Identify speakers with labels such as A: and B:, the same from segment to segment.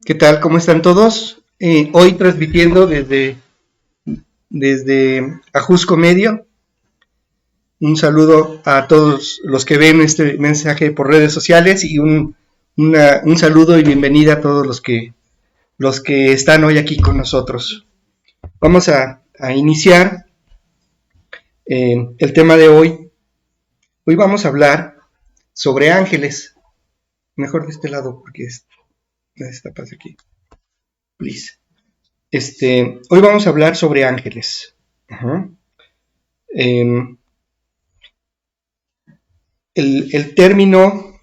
A: ¿Qué tal? ¿Cómo están todos? Hoy transmitiendo desde Ajusco Medio. Un saludo a todos los que ven este mensaje por redes sociales y un saludo y bienvenida a todos los que están hoy aquí con nosotros. Vamos a iniciar el tema de hoy. Hoy vamos a hablar sobre ángeles. Mejor de este lado porque esta pasa aquí. Please. Hoy vamos a hablar sobre ángeles. El término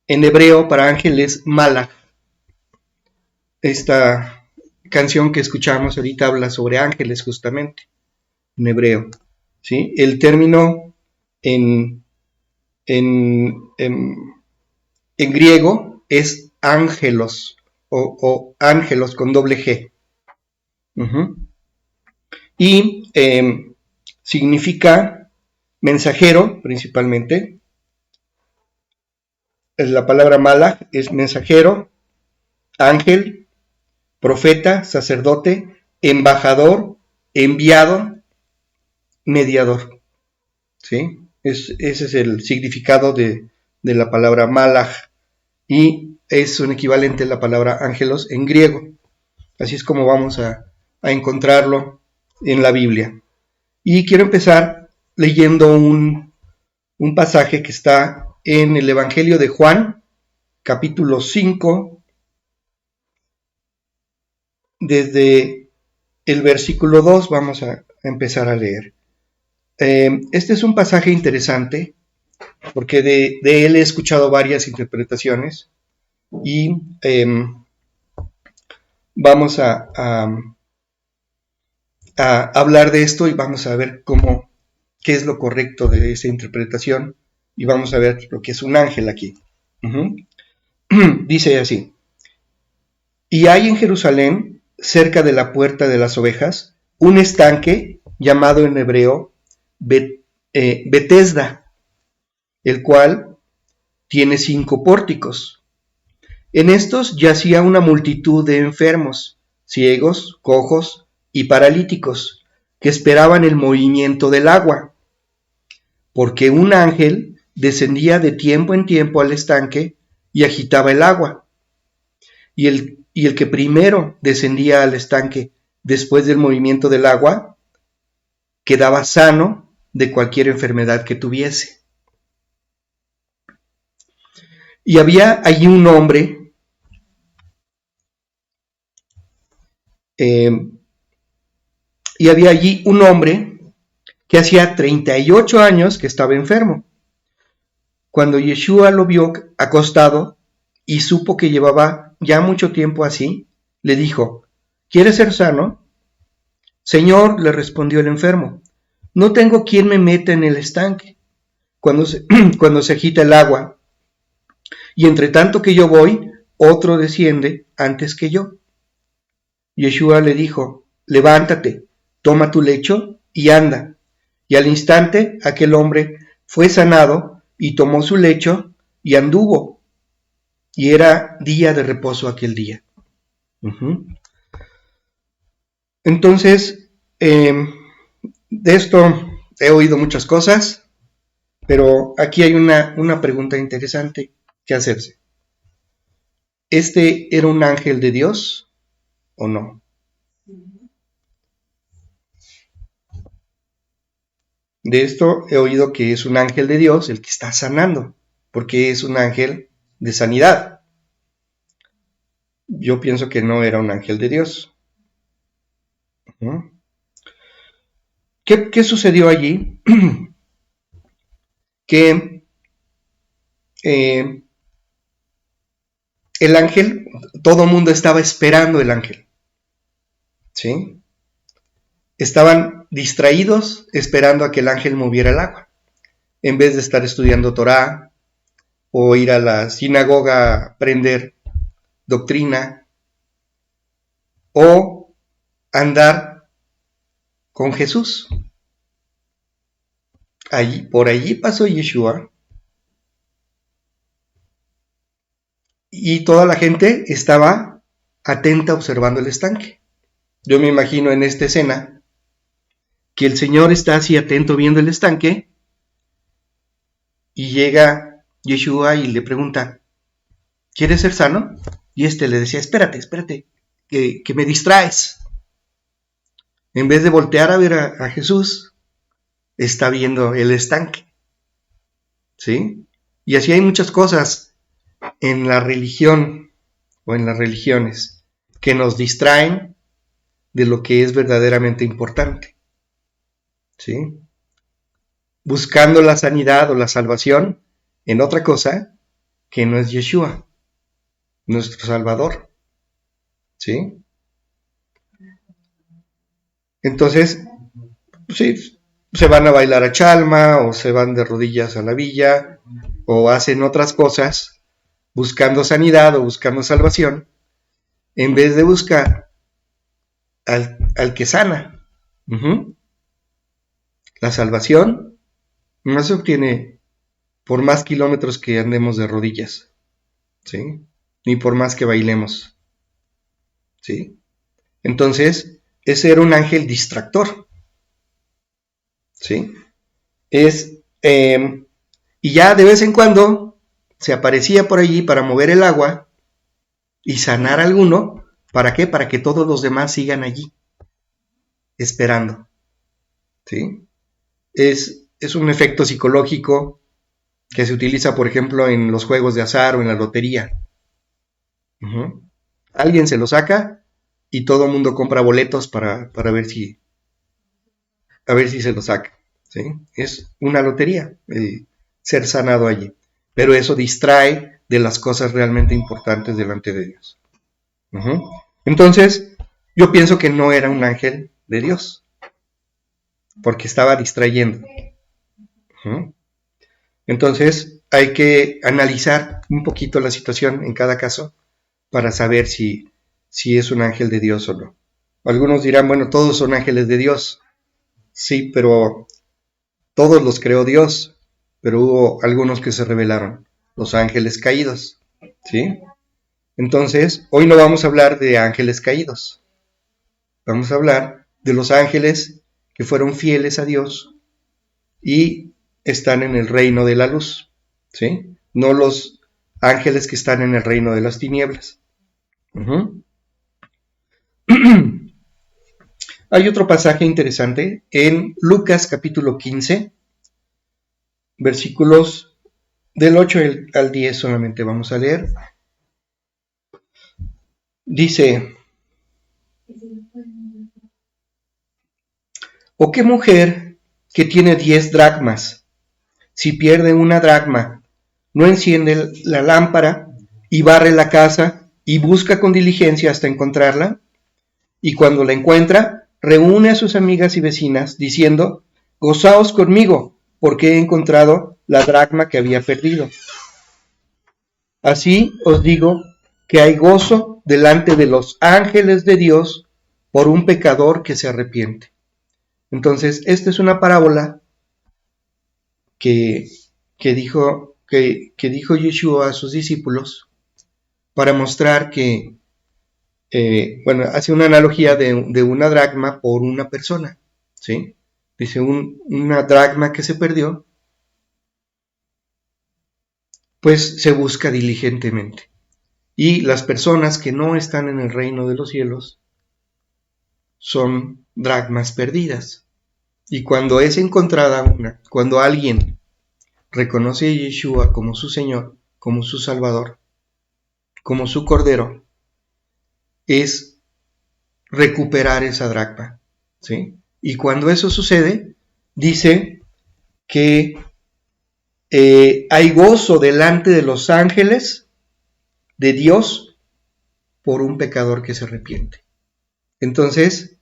A: en hebreo para ángel es malach. Esta canción que escuchamos ahorita habla sobre ángeles justamente, en hebreo. ¿Sí? El término en griego es ángelos o ángelos con doble G. Y significa mensajero principalmente. La palabra malach es mensajero, ángel, profeta, sacerdote, embajador, enviado, mediador. ¿Sí? Ese es el significado de la palabra malach y es un equivalente a la palabra ángelos en griego. Así es como vamos a encontrarlo en la Biblia. Y quiero empezar leyendo un pasaje que está en el Evangelio de Juan, capítulo 5, desde el versículo 2 vamos a empezar a leer. Este es un pasaje interesante porque de él he escuchado varias interpretaciones y vamos a hablar de esto y vamos a ver qué es lo correcto de esa interpretación y vamos a ver lo que es un ángel aquí. Dice así: y hay en Jerusalén, cerca de la puerta de las ovejas, un estanque llamado en hebreo Betesda, el cual tiene 5 pórticos. En estos yacía una multitud de enfermos, ciegos, cojos y paralíticos, que esperaban el movimiento del agua, porque un ángel descendía de tiempo en tiempo al estanque y agitaba el agua. Y el que primero descendía al estanque después del movimiento del agua, quedaba sano de cualquier enfermedad que tuviese. Y había allí un hombre que hacía 38 años que estaba enfermo. Cuando Yeshua lo vio acostado y supo que llevaba ya mucho tiempo así, le dijo: ¿quieres ser sano? Señor, le respondió el enfermo, no tengo quien me meta en el estanque cuando se agita el agua, y entre tanto que yo voy, otro desciende antes que yo. Yeshua le dijo: levántate, toma tu lecho y anda. Y al instante aquel hombre fue sanado y tomó su lecho y anduvo. Y era día de reposo aquel día. Entonces, de esto he oído muchas cosas, pero aquí hay una pregunta interesante que hacerse. ¿Este era un ángel de Dios o no? De esto he oído que es un ángel de Dios el que está sanando, porque es un ángel de sanidad. Yo pienso que no era un ángel de Dios. ¿Qué sucedió allí? Que el ángel, todo el mundo estaba esperando el ángel, ¿sí? Estaban distraídos esperando a que el ángel moviera el agua, en vez de estar estudiando Torá o ir a la sinagoga a aprender doctrina o andar con Jesús. Por allí pasó Yeshua y toda la gente estaba atenta observando el estanque. Yo me imagino en esta escena que el Señor está así atento viendo el estanque y llega Yeshua y le pregunta, ¿quieres ser sano? Y le decía, espérate, que me distraes. En vez de voltear a ver a Jesús, está viendo el estanque, ¿sí? Y así hay muchas cosas en la religión o en las religiones que nos distraen de lo que es verdaderamente importante, ¿sí? Buscando la sanidad o la salvación en otra cosa que no es Yeshua, nuestro Salvador, ¿sí? Entonces, sí, se van a bailar a Chalma o se van de rodillas a la villa o hacen otras cosas buscando sanidad o buscando salvación en vez de buscar al que sana. Uh-huh. La salvación no se obtiene por más kilómetros que andemos de rodillas, ¿sí? Ni por más que bailemos, ¿sí? Entonces, ese era un ángel distractor, ¿sí? Y ya de vez en cuando se aparecía por allí para mover el agua y sanar a alguno. ¿Para qué? Para que todos los demás sigan allí, esperando, ¿sí? Es un efecto psicológico que se utiliza, por ejemplo, en los juegos de azar o en la lotería. Uh-huh. Alguien se lo saca y todo el mundo compra boletos para ver si se lo saca, ¿sí? Es una lotería ser sanado allí, pero eso distrae de las cosas realmente importantes delante de Dios. Uh-huh. Entonces, yo pienso que no era un ángel de Dios, porque estaba distrayendo. Uh-huh. Entonces, hay que analizar un poquito la situación en cada caso para saber si es un ángel de Dios o no. Algunos dirán, bueno, todos son ángeles de Dios. Sí, pero todos los creó Dios, pero hubo algunos que se rebelaron, los ángeles caídos, ¿sí? Entonces, hoy no vamos a hablar de ángeles caídos, vamos a hablar de los ángeles que fueron fieles a Dios y están en el reino de la luz, ¿sí? No los ángeles que están en el reino de las tinieblas. Uh-huh. Hay otro pasaje interesante en Lucas capítulo 15, versículos del 8 al 10 solamente vamos a leer. Dice, ¿o qué mujer que tiene 10 dracmas, si pierde una dracma, no enciende la lámpara y barre la casa y busca con diligencia hasta encontrarla? Y cuando la encuentra, reúne a sus amigas y vecinas, diciendo, gozaos conmigo, porque he encontrado la dracma que había perdido. Así os digo que hay gozo delante de los ángeles de Dios por un pecador que se arrepiente. Entonces, esta es una parábola que dijo Yeshua a sus discípulos para mostrar que, hace una analogía de una dracma por una persona, ¿sí? Dice, una dracma que se perdió, pues se busca diligentemente. Y las personas que no están en el reino de los cielos son dracmas perdidas. Y cuando es encontrada una, cuando alguien reconoce a Yeshua como su Señor, como su Salvador, como su Cordero, es recuperar esa dracma, ¿sí? Y cuando eso sucede, dice que hay gozo delante de los ángeles de Dios por un pecador que se arrepiente. Entonces,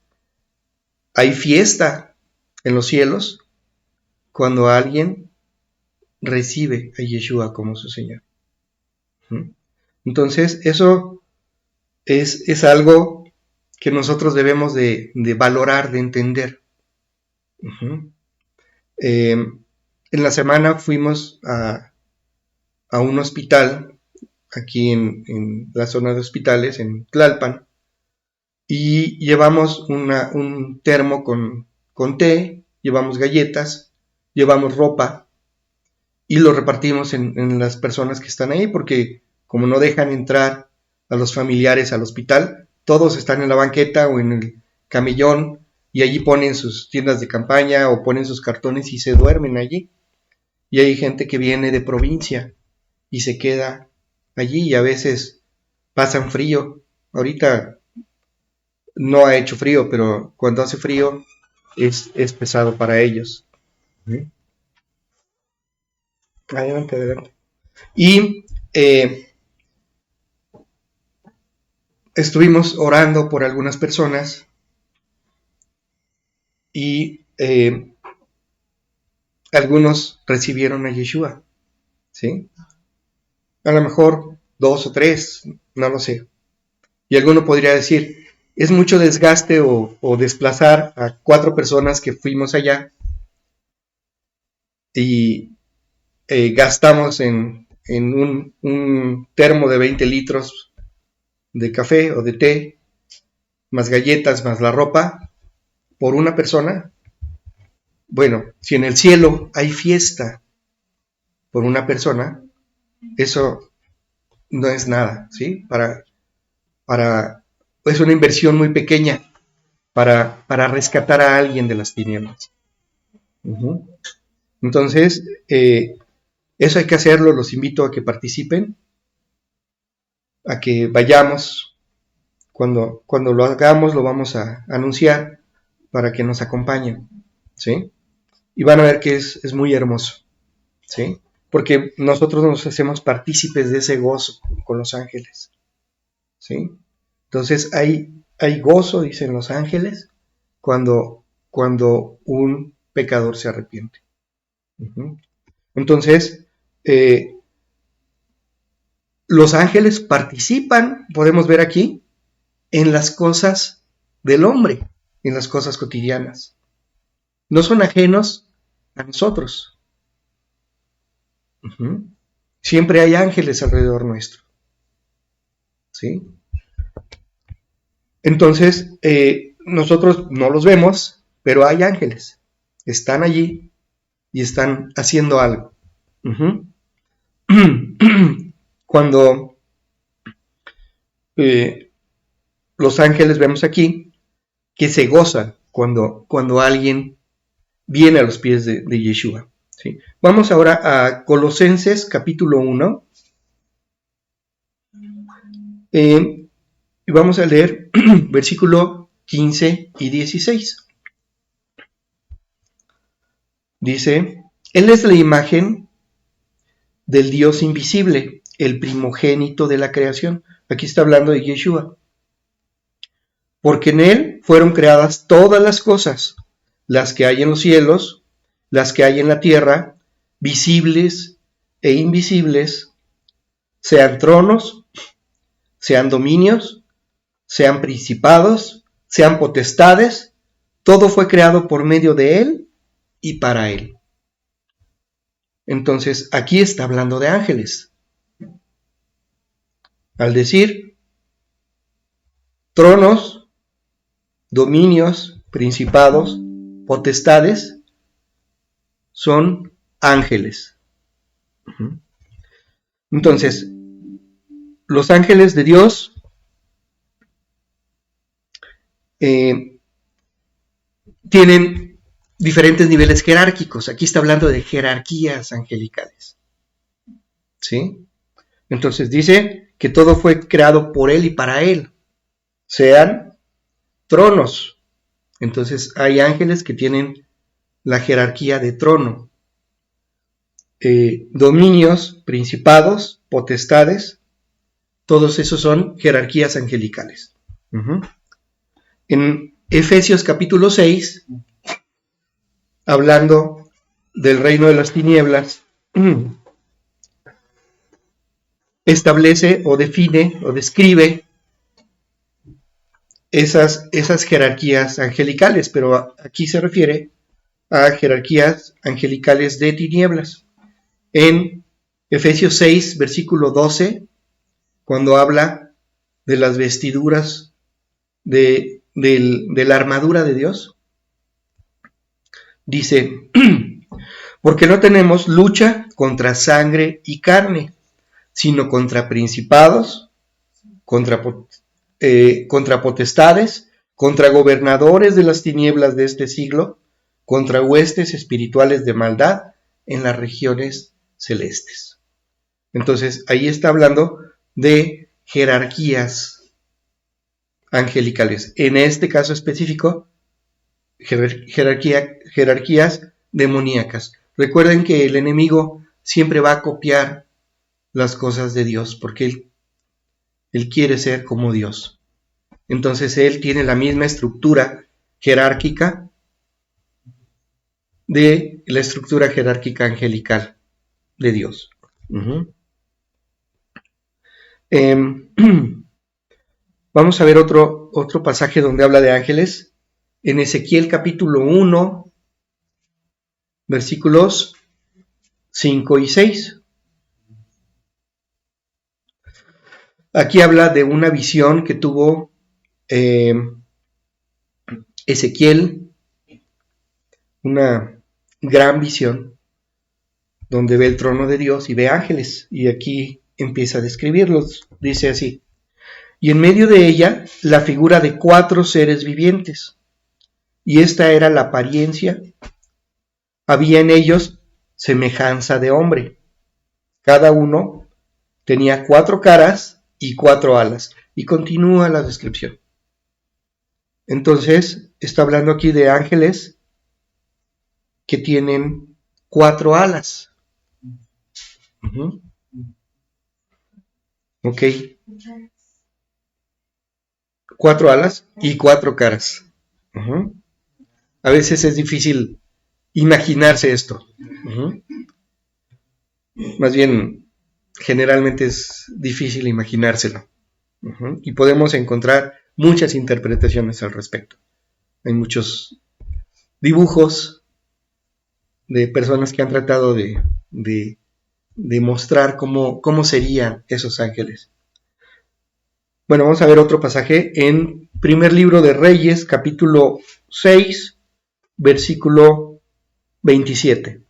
A: hay fiesta en los cielos cuando alguien recibe a Yeshua como su Señor. Entonces, eso es algo que nosotros debemos de valorar, de entender. En la semana fuimos a un hospital aquí en la zona de hospitales, en Tlalpan, y llevamos un termo con té, llevamos galletas, llevamos ropa, y lo repartimos en las personas que están ahí, porque como no dejan entrar a los familiares al hospital, todos están en la banqueta o en el camellón, y allí ponen sus tiendas de campaña o ponen sus cartones y se duermen allí. Y hay gente que viene de provincia y se queda allí y a veces pasan frío. Ahorita no ha hecho frío, pero cuando hace frío es pesado para ellos. Adelante, adelante. Y estuvimos orando por algunas personas y algunos recibieron a Yeshua, ¿sí? A lo mejor 2 o 3, no lo sé. Y alguno podría decir, es mucho desgaste o desplazar a 4 personas que fuimos allá y gastamos en un termo de 20 litros de café o de té, más galletas, más la ropa, por una persona. Bueno, si en el cielo hay fiesta por una persona, eso no es nada, ¿sí? Es una inversión muy pequeña para rescatar a alguien de las tinieblas. Uh-huh. Entonces, eso hay que hacerlo, los invito a que participen, a que vayamos. Cuando lo hagamos, lo vamos a anunciar para que nos acompañen, ¿sí? Y van a ver que es muy hermoso, ¿sí? Porque nosotros nos hacemos partícipes de ese gozo con los ángeles, ¿sí? Entonces hay gozo, dicen los ángeles, cuando un pecador se arrepiente. Uh-huh. Entonces, los ángeles participan, podemos ver aquí, en las cosas del hombre, en las cosas cotidianas. No son ajenos a nosotros. Uh-huh. Siempre hay ángeles alrededor nuestro, ¿sí? Entonces, nosotros no los vemos, pero hay ángeles. Están allí y están haciendo algo. Uh-huh. Cuando los ángeles vemos aquí que se gozan cuando alguien viene a los pies de Yeshua. ¿Sí? Vamos ahora a Colosenses capítulo 1. Y vamos a leer versículo 15 y 16. Dice, Él es la imagen del Dios invisible, el primogénito de la creación. Aquí está hablando de Yeshua. Porque en Él fueron creadas todas las cosas, las que hay en los cielos, las que hay en la tierra, visibles e invisibles, sean tronos, sean dominios, sean principados, sean potestades, todo fue creado por medio de Él y para Él. Entonces, aquí está hablando de ángeles. Al decir tronos, dominios, principados, potestades, son ángeles. Entonces, los ángeles de Dios tienen diferentes niveles jerárquicos. Aquí está hablando de jerarquías angelicales. ¿Sí? Entonces dice que todo fue creado por Él y para Él. Sean tronos. Entonces hay ángeles que tienen la jerarquía de trono. Dominios, principados, potestades, todos esos son jerarquías angelicales. Uh-huh. En Efesios capítulo 6, hablando del reino de las tinieblas, establece o define o describe esas jerarquías angelicales, pero aquí se refiere a jerarquías angelicales de tinieblas. En Efesios 6, versículo 12, cuando habla de las vestiduras de la armadura de Dios. Dice, porque no tenemos lucha contra sangre y carne, sino contra principados, contra potestades, contra gobernadores de las tinieblas de este siglo, contra huestes espirituales de maldad en las regiones celestes. Entonces, ahí está hablando de jerarquías angelicales. En este caso específico, jerarquías demoníacas. Recuerden que el enemigo siempre va a copiar las cosas de Dios, porque él quiere ser como Dios. Entonces él tiene la misma estructura jerárquica de la estructura jerárquica angelical de Dios. Vamos a ver otro pasaje donde habla de ángeles. En Ezequiel capítulo 1, versículos 5 y 6. Aquí habla de una visión que tuvo Ezequiel, una gran visión, donde ve el trono de Dios y ve ángeles, y aquí empieza a describirlos. Dice así: y en medio de ella la figura de 4 seres vivientes, y esta era la apariencia. Había en ellos semejanza de hombre. Cada uno tenía 4 caras y 4 alas. Y continúa la descripción. Entonces, está hablando aquí de ángeles que tienen 4 alas. Ok. 4 alas y 4 caras. A veces es difícil imaginarse esto. Más bien, generalmente es difícil imaginárselo. Y podemos encontrar muchas interpretaciones al respecto. Hay muchos dibujos de personas que han tratado de mostrar cómo serían esos ángeles. Bueno, vamos a ver otro pasaje en primer libro de Reyes, capítulo 6, versículo 27.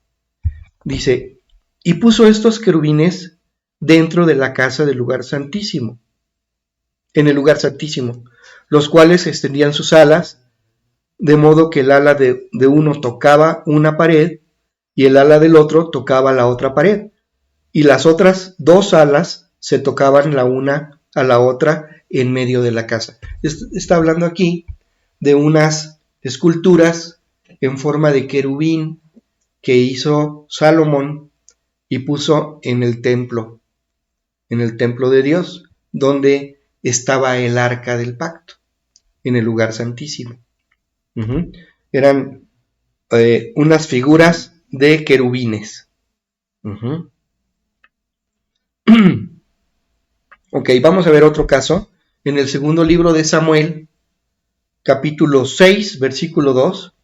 A: Dice: y puso estos querubines dentro de la casa del lugar santísimo, en el lugar santísimo, los cuales extendían sus alas, de modo que el ala de uno tocaba una pared y el ala del otro tocaba la otra pared, y las otras 2 alas se tocaban la una a la otra en medio de la casa. Está hablando aquí de unas esculturas en forma de querubín que hizo Salomón y puso en el templo de Dios, donde estaba el arca del pacto, en el lugar santísimo. Eran unas figuras de querubines. Ok, vamos a ver otro caso. En el segundo libro de Samuel, capítulo 6, versículo 2,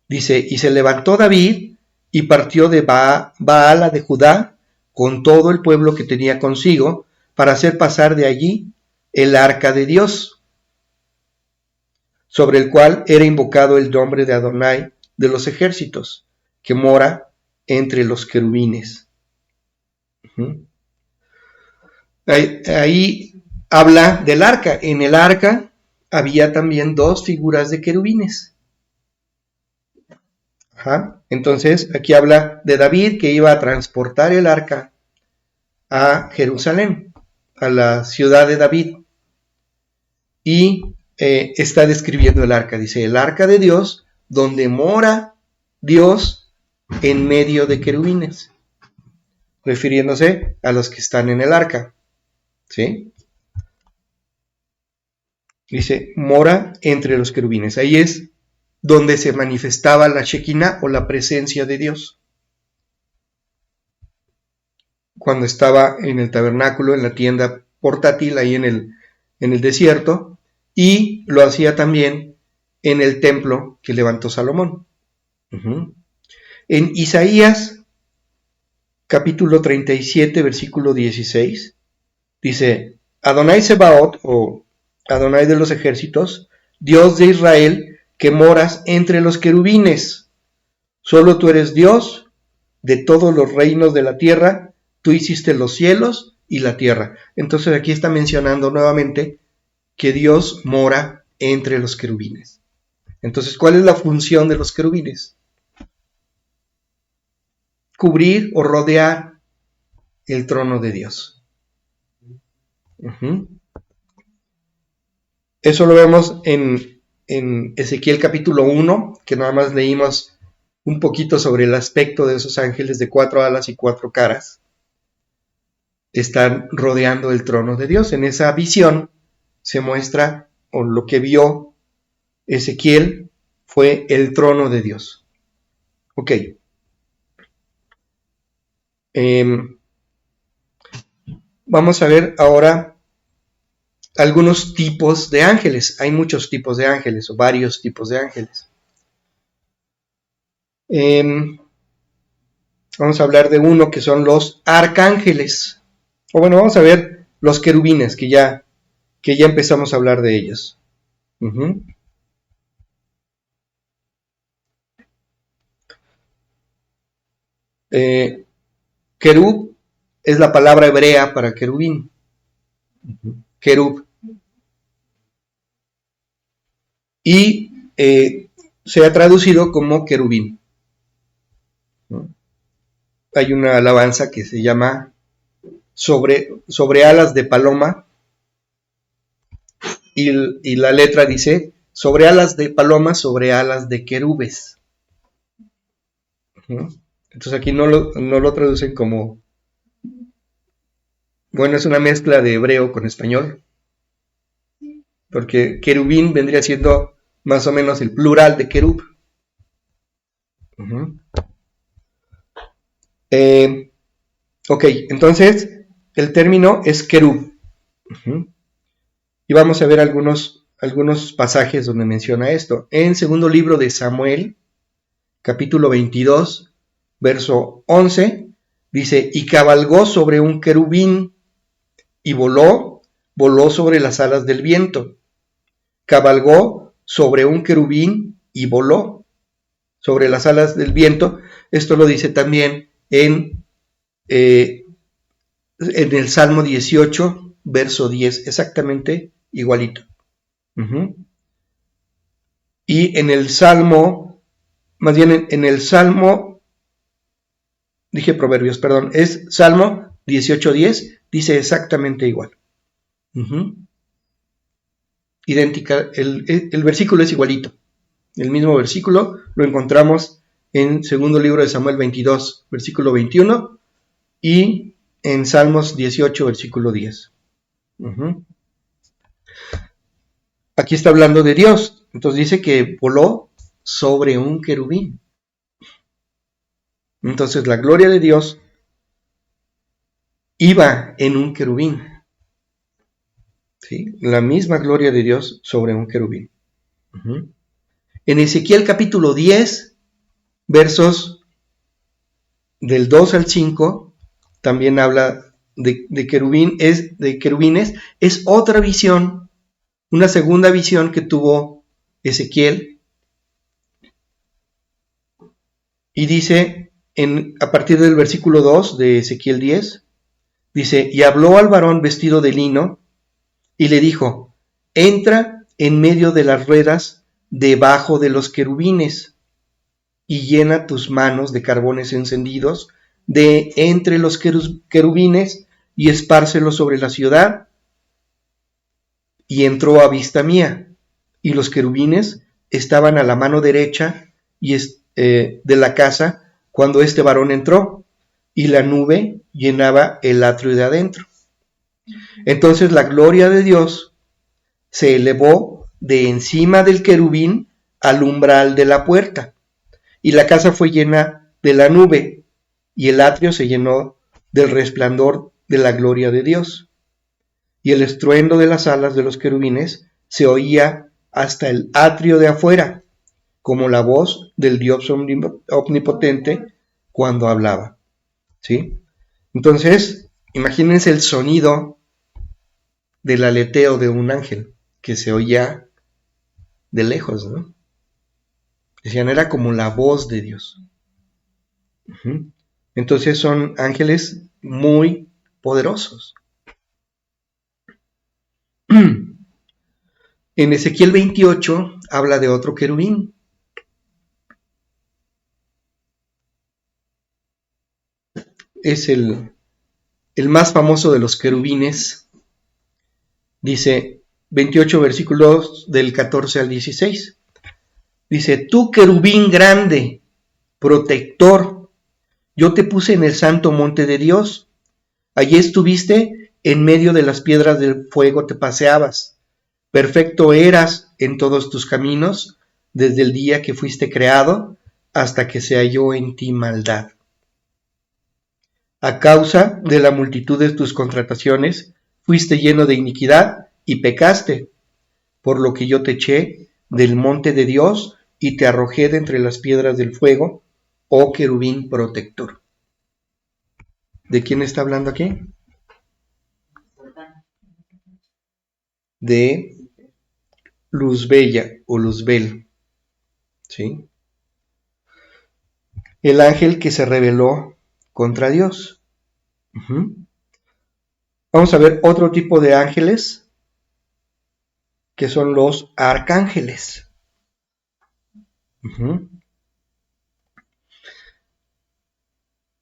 A: dice: y se levantó David y partió de Baala de Judá con todo el pueblo que tenía consigo, para hacer pasar de allí el arca de Dios, sobre el cual era invocado el nombre de Adonai de los ejércitos, que mora entre los querubines. Ahí habla del arca. En el arca había también 2 figuras de querubines. Entonces, aquí habla de David, que iba a transportar el arca a Jerusalén, a la ciudad de David. Y está describiendo el arca. Dice: el arca de Dios, donde mora Dios en medio de querubines, refiriéndose a los que están en el arca. ¿Sí? Dice: mora entre los querubines. Ahí es donde se manifestaba la Shekinah, o la presencia de Dios, cuando estaba en el tabernáculo, en la tienda portátil, ahí en el desierto, y lo hacía también en el templo que levantó Salomón. En Isaías, capítulo 37, versículo 16, Dice, Adonai Sebaot, o Adonai de los ejércitos, Dios de Israel, que moras entre los querubines. Solo tú eres Dios de todos los reinos de la tierra, tú hiciste los cielos y la tierra. Entonces aquí está mencionando nuevamente que Dios mora entre los querubines. Entonces, ¿cuál es la función de los querubines? Cubrir o rodear el trono de Dios. Eso lo vemos en Ezequiel capítulo 1, que nada más leímos un poquito sobre el aspecto de esos ángeles de 4 alas y 4 caras. Están rodeando el trono de Dios. En esa visión se muestra, o lo que vio Ezequiel fue el trono de Dios. Ok. Vamos a ver ahora algunos tipos de ángeles. Hay muchos tipos de ángeles, o varios tipos de ángeles. Vamos a hablar de uno que son los arcángeles. O bueno, vamos a ver los querubines, que ya empezamos a hablar de ellos. Querub es la palabra hebrea para querubín. Querub. Y se ha traducido como querubín. Hay una alabanza que se llama sobre alas de paloma, y la letra dice, sobre alas de paloma, sobre alas de querubes. Entonces aquí no lo traducen como, bueno, es una mezcla de hebreo con español, porque querubín vendría siendo más o menos el plural de querub. Ok, entonces el término es querub. Y vamos a ver algunos pasajes donde menciona esto. En segundo libro de Samuel, capítulo 22, verso 11, dice, y cabalgó sobre un querubín y voló sobre las alas del viento. Cabalgó sobre un querubín y voló sobre las alas del viento. Esto lo dice también en el Salmo 18, verso 10, exactamente igualito. Y en el Salmo, más bien en el Salmo, dije Proverbios, perdón, es Salmo 18:10, dice exactamente igual. Idéntica, el versículo es igualito. El mismo versículo lo encontramos en segundo libro de Samuel 22, versículo 21, y en Salmos 18, versículo 10. Aquí está hablando de Dios. Entonces dice que voló sobre un querubín. Entonces la gloria de Dios iba en un querubín. ¿Sí? La misma gloria de Dios sobre un querubín. En Ezequiel capítulo 10, versos del 2 al 5, también habla de querubines. Es otra visión, una segunda visión que tuvo Ezequiel. Y dice, a partir del versículo 2 de Ezequiel 10, dice, y habló al varón vestido de lino, y le dijo, entra en medio de las ruedas debajo de los querubines, y llena tus manos de carbones encendidos de entre los querubines, y espárcelos sobre la ciudad. Y entró a vista mía, y los querubines estaban a la mano derecha de la casa cuando este varón entró, y la nube llenaba el atrio de adentro. Entonces la gloria de Dios se elevó de encima del querubín al umbral de la puerta, y la casa fue llena de la nube, y el atrio se llenó del resplandor de la gloria de Dios. Y el estruendo de las alas de los querubines se oía hasta el atrio de afuera, como la voz del Dios omnipotente cuando hablaba. ¿Sí? Entonces, imagínense el sonido del aleteo de un ángel que se oía de lejos, ¿no? Decían, era como la voz de Dios. Entonces son ángeles muy poderosos. En Ezequiel 28 habla de otro querubín. Es el más famoso de los querubines. Dice 28 versículos del 14 al 16. Dice, tú querubín grande, protector, yo te puse en el santo monte de Dios. Allí estuviste, en medio de las piedras del fuego te paseabas. Perfecto eras en todos tus caminos, desde el día que fuiste creado hasta que se halló en ti maldad. A causa de la multitud de tus contrataciones, fuiste lleno de iniquidad y pecaste, por lo que yo te eché del monte de Dios y te arrojé de entre las piedras del fuego, oh querubín protector. ¿De quién está hablando aquí? De Luzbella o Luzbel, ¿sí? El ángel que se rebeló contra Dios. Vamos a ver otro tipo de ángeles, que son los arcángeles.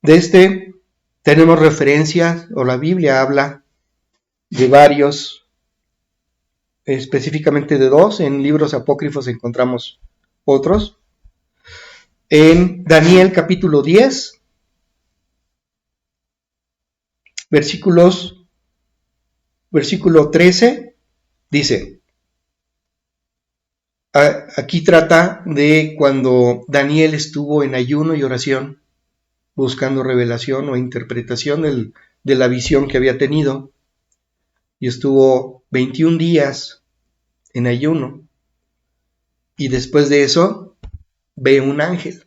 A: De este tenemos referencias, o la Biblia habla de varios, específicamente de dos. En libros apócrifos encontramos otros. En Daniel capítulo 10, versículo 13, dice, aquí trata de cuando Daniel estuvo en ayuno y oración, buscando revelación o interpretación de la visión que había tenido, y estuvo 21 días en ayuno, y después de eso ve un ángel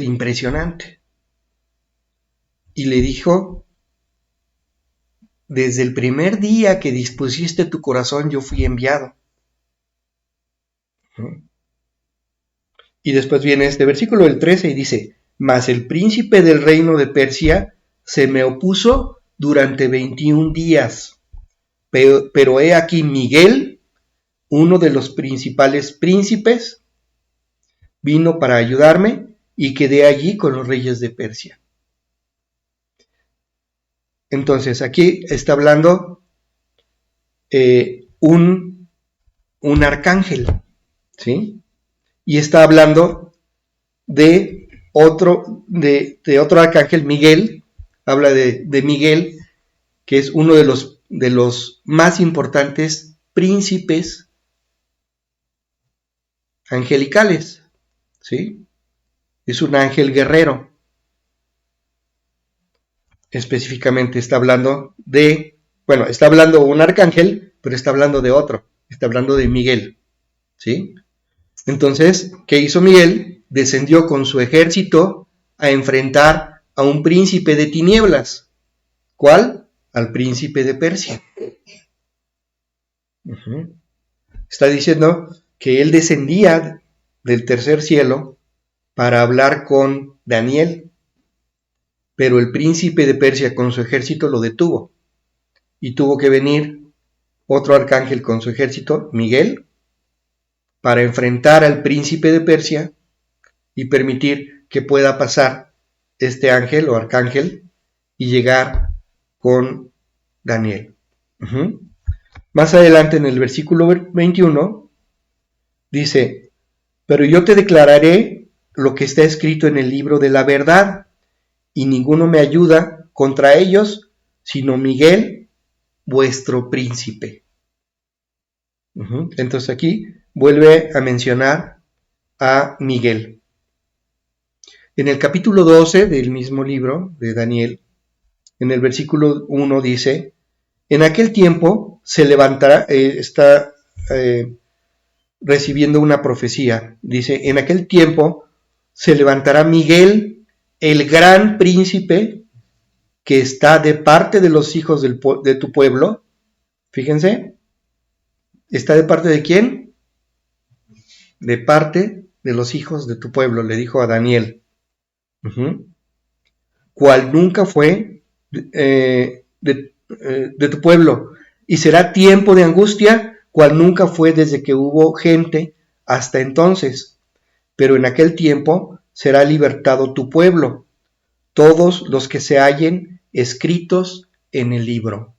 A: impresionante, y le dijo, desde el primer día que dispusiste tu corazón yo fui enviado. Y después viene este versículo, el 13, y dice, mas el príncipe del reino de Persia se me opuso durante 21 días, pero he aquí Miguel, uno de los principales príncipes, vino para ayudarme y quedé allí con los reyes de Persia. Entonces aquí está hablando un arcángel, ¿sí? Y está hablando de otro arcángel, Miguel. Habla de Miguel, que es uno de los más importantes príncipes angelicales, ¿sí? Es un ángel guerrero. Específicamente está hablando está hablando un arcángel, pero está hablando de otro, está hablando de Miguel, ¿sí? Entonces, ¿qué hizo Miguel? Descendió con su ejército a enfrentar a un príncipe de tinieblas. ¿Cuál? Al príncipe de Persia. Está diciendo que él descendía del tercer cielo para hablar con Daniel, pero el príncipe de Persia con su ejército lo detuvo, y tuvo que venir otro arcángel con su ejército, Miguel, para enfrentar al príncipe de Persia y permitir que pueda pasar este ángel o arcángel y llegar con Daniel. Más adelante en el versículo 21 dice, pero yo te declararé lo que está escrito en el libro de la verdad, y ninguno me ayuda contra ellos, sino Miguel, vuestro príncipe. Entonces aquí vuelve a mencionar a Miguel. En el capítulo 12 del mismo libro de Daniel, en el versículo 1 dice, en aquel tiempo se levantará, está recibiendo una profecía, dice, en aquel tiempo se levantará Miguel, el gran príncipe, que está de parte de los hijos de tu pueblo. Fíjense, ¿está de parte de quién? De parte de los hijos de tu pueblo, le dijo a Daniel. Cual nunca fue de tu pueblo, y será tiempo de angustia, cual nunca fue desde que hubo gente hasta entonces. Pero en aquel tiempo será libertado tu pueblo, todos los que se hallen escritos en el libro.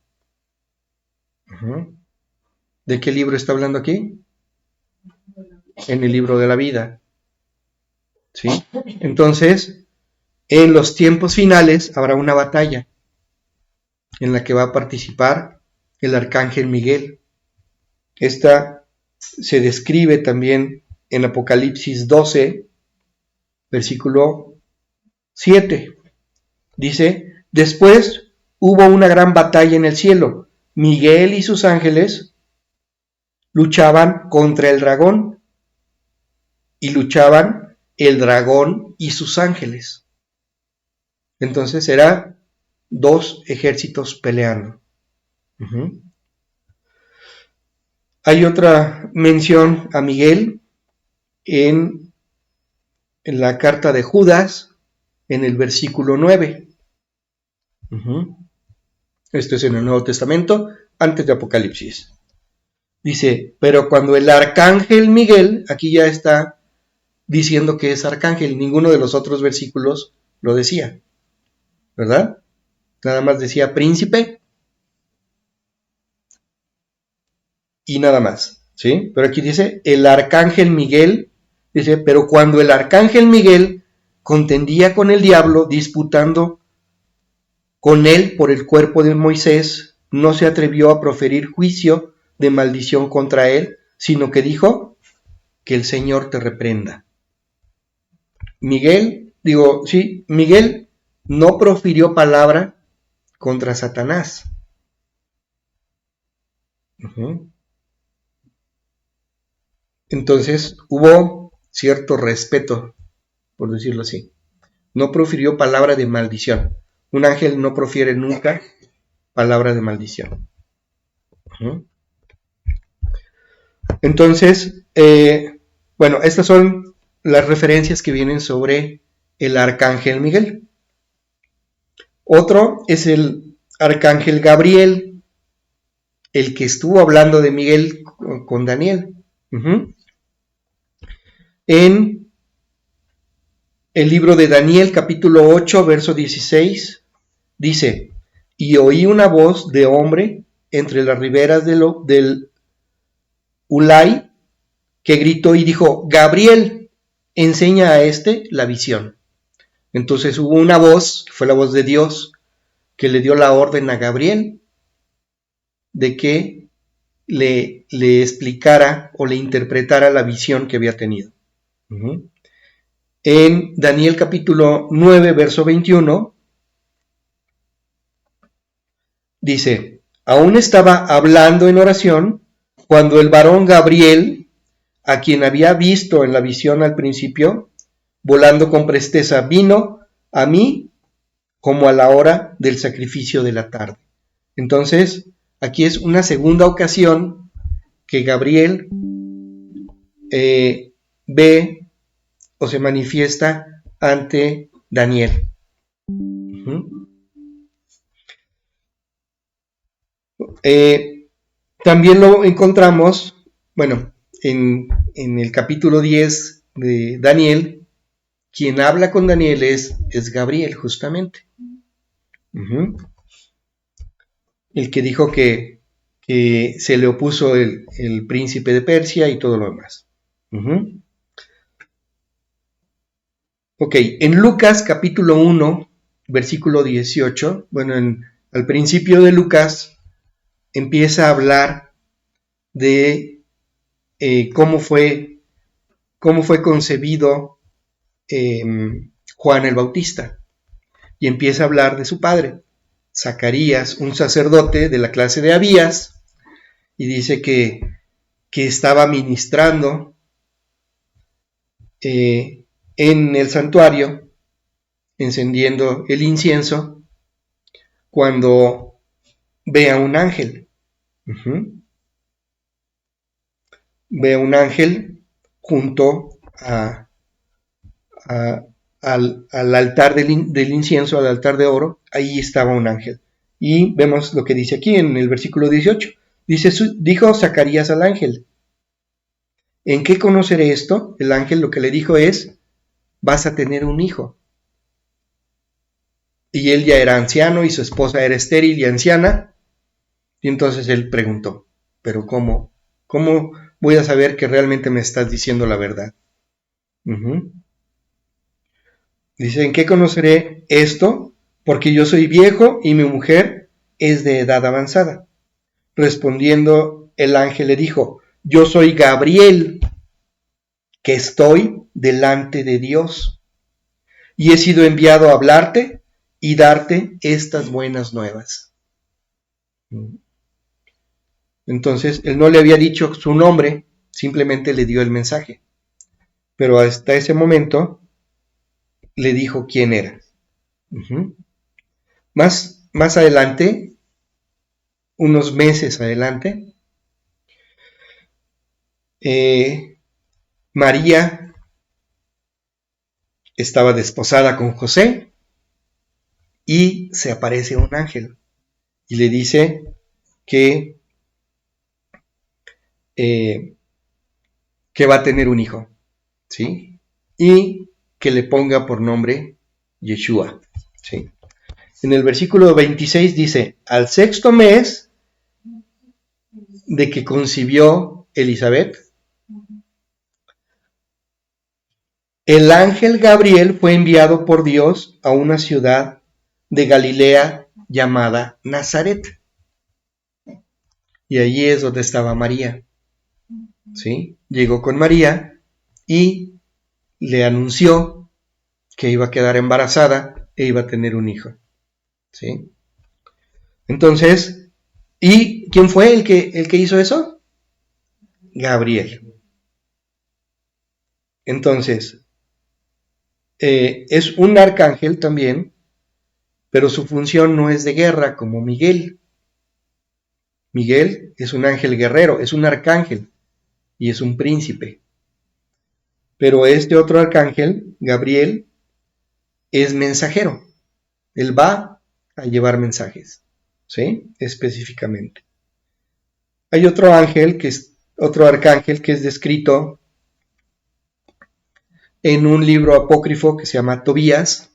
A: ¿De qué libro está hablando aquí? En el libro de la vida. ¿Sí? Entonces, en los tiempos finales habrá una batalla en la que va a participar el arcángel Miguel. Esta se describe también en Apocalipsis 12, versículo 7. Dice, después hubo una gran batalla en el cielo. Miguel y sus ángeles luchaban contra el dragón, y luchaban el dragón y sus ángeles. Entonces eran dos ejércitos peleando. Hay otra mención a Miguel en la carta de Judas, en el versículo 9. Esto es en el Nuevo Testamento, antes de Apocalipsis. Dice, pero cuando el arcángel Miguel, aquí ya está diciendo que es arcángel, ninguno de los otros versículos lo decía, ¿verdad? Nada más decía príncipe y nada más, ¿sí? Pero aquí dice, el arcángel Miguel, dice, pero cuando el arcángel Miguel contendía con el diablo, disputando con él por el cuerpo de Moisés, no se atrevió a proferir juicio de maldición contra él, sino que dijo, que el Señor te reprenda. Miguel no profirió palabra contra Satanás. Entonces hubo cierto respeto, por decirlo así. No profirió palabra de maldición. Un ángel no profiere nunca palabra de maldición. Entonces, bueno, estas son las referencias que vienen sobre el arcángel Miguel. Otro es el arcángel Gabriel, el que estuvo hablando de Miguel con Daniel. En el libro de Daniel, capítulo 8, verso 16, dice, y oí una voz de hombre entre las riberas del Ulai, que gritó y dijo, Gabriel, enseña a este la visión. Entonces hubo una voz, que fue la voz de Dios, que le dio la orden a Gabriel de que le explicara o le interpretara la visión que había tenido. En Daniel capítulo 9, verso 21, dice, aún estaba hablando en oración cuando el varón Gabriel, a quien había visto en la visión al principio, volando con presteza, vino a mí como a la hora del sacrificio de la tarde. Entonces, aquí es una segunda ocasión que Gabriel ve o se manifiesta ante Daniel. También lo encontramos, bueno, en el capítulo 10 de Daniel, quien habla con Daniel es Gabriel, justamente. El que dijo que se le opuso el príncipe de Persia y todo lo demás. Ok, en Lucas capítulo 1, versículo 18, bueno, al principio de Lucas empieza a hablar de cómo fue concebido Juan el Bautista, y empieza a hablar de su padre, Zacarías, un sacerdote de la clase de Abías, y dice que estaba ministrando en el santuario, encendiendo el incienso, cuando ve a un ángel. Ve a un ángel junto al altar del incienso, al altar de oro. Ahí estaba un ángel. Y vemos lo que dice aquí en el versículo 18. Dijo Zacarías al ángel: ¿en qué conoceré esto? El ángel lo que le dijo es: vas a tener un hijo. Y él ya era anciano y su esposa era estéril y anciana. Y entonces él preguntó: ¿pero cómo? ¿Cómo voy a saber que realmente me estás diciendo la verdad? Dice: ¿en qué conoceré esto? Porque yo soy viejo y mi mujer es de edad avanzada. Respondiendo el ángel le dijo: yo soy Gabriel, que estoy delante de Dios, y he sido enviado a hablarte y darte estas buenas nuevas. Entonces, él no le había dicho su nombre, simplemente le dio el mensaje. Pero hasta ese momento le dijo quién era. Más adelante, unos meses adelante, María estaba desposada con José y se aparece un ángel y le dice que va a tener un hijo, ¿sí? Y que le ponga por nombre Yeshua, ¿sí? En el versículo 26 dice: al sexto mes de que concibió Elizabeth, el ángel Gabriel fue enviado por Dios a una ciudad de Galilea llamada Nazaret. Y allí es donde estaba María, ¿sí? Llegó con María y le anunció que iba a quedar embarazada e iba a tener un hijo, ¿sí? Entonces, ¿y quién fue el que hizo eso? Gabriel. Entonces, es un arcángel también, pero su función no es de guerra como Miguel. Miguel es un ángel guerrero, es un arcángel y es un príncipe. Pero este otro arcángel, Gabriel, es mensajero. Él va a llevar mensajes, ¿sí? Específicamente. Hay otro arcángel que es descrito en un libro apócrifo que se llama Tobías.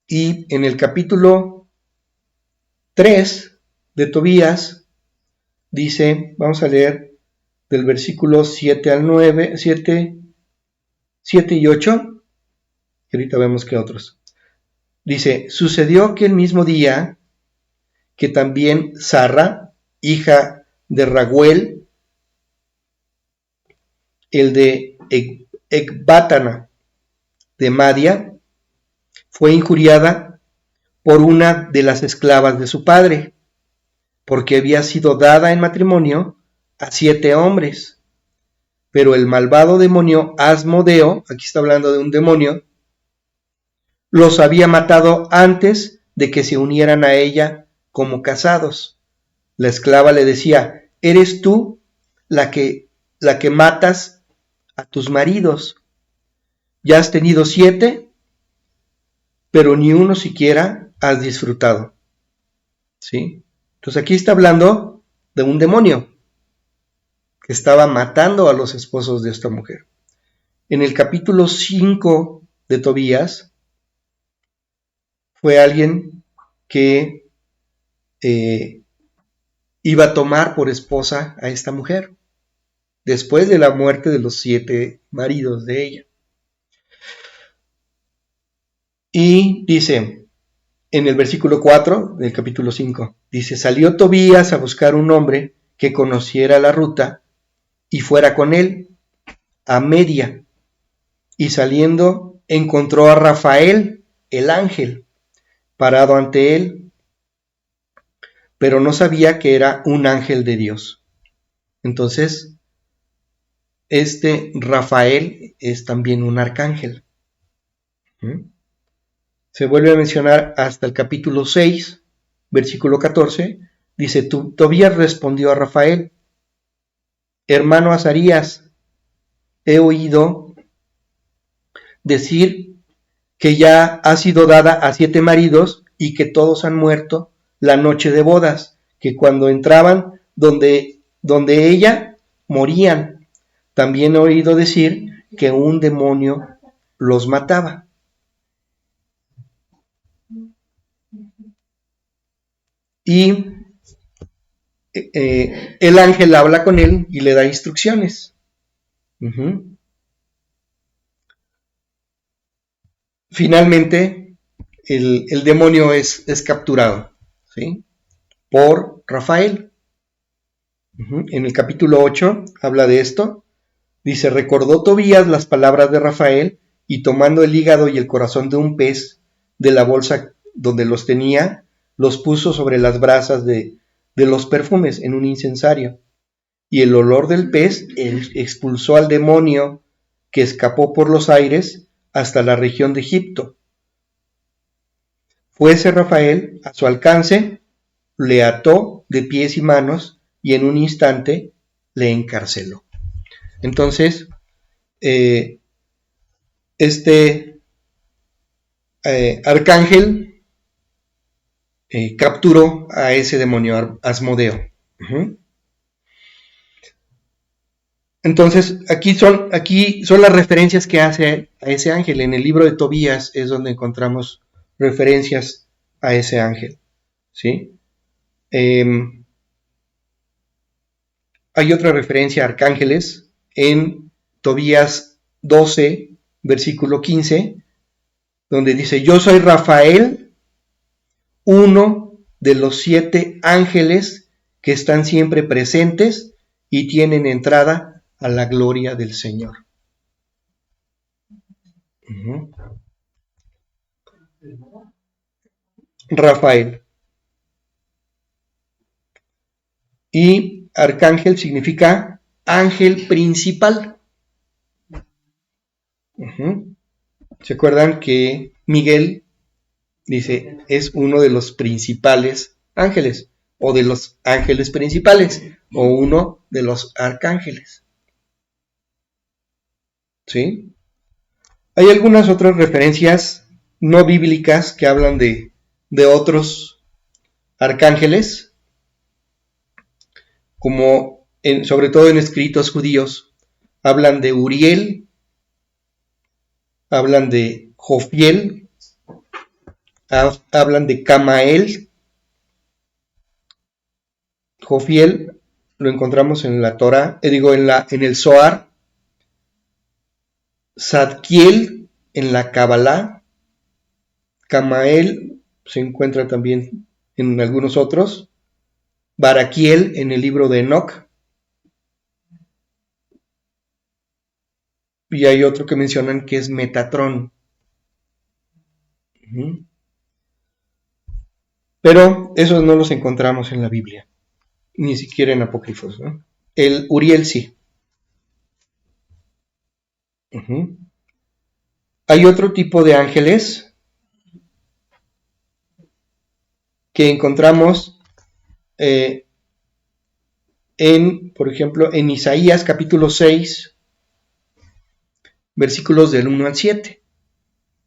A: Y en el capítulo 3 de Tobías dice, vamos a leer del versículo 7 al 9, 7 y 8, y ahorita vemos que otros. Dice: sucedió que el mismo día que también Sarra, hija de Raguel, el de Ecbátana de Madia, fue injuriada por una de las esclavas de su padre, porque había sido dada en matrimonio a 7 hombres. Pero el malvado demonio Asmodeo, aquí está hablando de un demonio, los había matado antes de que se unieran a ella como casados. La esclava le decía: ¿eres tú la que matas a tus maridos? Ya has tenido 7, pero ni uno siquiera has disfrutado. ¿Sí? Entonces aquí está hablando de un demonio que estaba matando a los esposos de esta mujer. En el capítulo 5 de Tobías, fue alguien que iba a tomar por esposa a esta mujer, después de la muerte de los 7 maridos de ella. Y dice, en el versículo 4 del capítulo 5, dice: salió Tobías a buscar un hombre que conociera la ruta y fuera con él a Media, y saliendo encontró a Rafael, el ángel, parado ante él, pero no sabía que era un ángel de Dios. Entonces, este Rafael es también un arcángel. se vuelve a mencionar hasta el capítulo 6, versículo 14, dice, Tobías respondió a Rafael, hermano Azarías, he oído decir que ya ha sido dada a 7 maridos y que todos han muerto la noche de bodas, que cuando entraban donde ella morían. También he oído decir que un demonio los mataba. Y el ángel habla con él y le da instrucciones. Finalmente, el demonio es capturado, ¿sí?, por Rafael. En el capítulo 8 habla de esto. Dice, recordó Tobías las palabras de Rafael y tomando el hígado y el corazón de un pez de la bolsa donde los tenía, los puso sobre las brasas de los perfumes en un incensario. Y el olor del pez expulsó al demonio que escapó por los aires hasta la región de Egipto. Fuese Rafael a su alcance, le ató de pies y manos y en un instante le encarceló. Entonces, este arcángel capturó a ese demonio Asmodeo. Entonces, aquí son las referencias que hace a ese ángel. En el libro de Tobías es donde encontramos referencias a ese ángel, ¿sí? Hay otra referencia a arcángeles en Tobías 12, versículo 15, donde dice, yo soy Rafael, uno de los 7 ángeles que están siempre presentes y tienen entrada a la gloria del Señor. Rafael. Y arcángel significa ángel principal. ¿Se acuerdan que Miguel dice es uno de los principales ángeles, o de los ángeles principales, o uno de los arcángeles? ¿Sí? Hay algunas otras referencias no bíblicas que hablan de otros arcángeles, como sobre todo en escritos judíos, hablan de Uriel, hablan de Jofiel, hablan de Camael. Jofiel lo encontramos en la Torah, en el Zohar. Zadkiel en la Kabbalah. Camael se encuentra también en algunos otros. Baraquiel en el libro de Enoch. Y hay otro que mencionan que es Metatrón. Pero esos no los encontramos en la Biblia, ni siquiera en apócrifos, ¿no? El Uriel sí. Hay otro tipo de ángeles que encontramos por ejemplo, en Isaías capítulo 6, versículos del 1 al 7.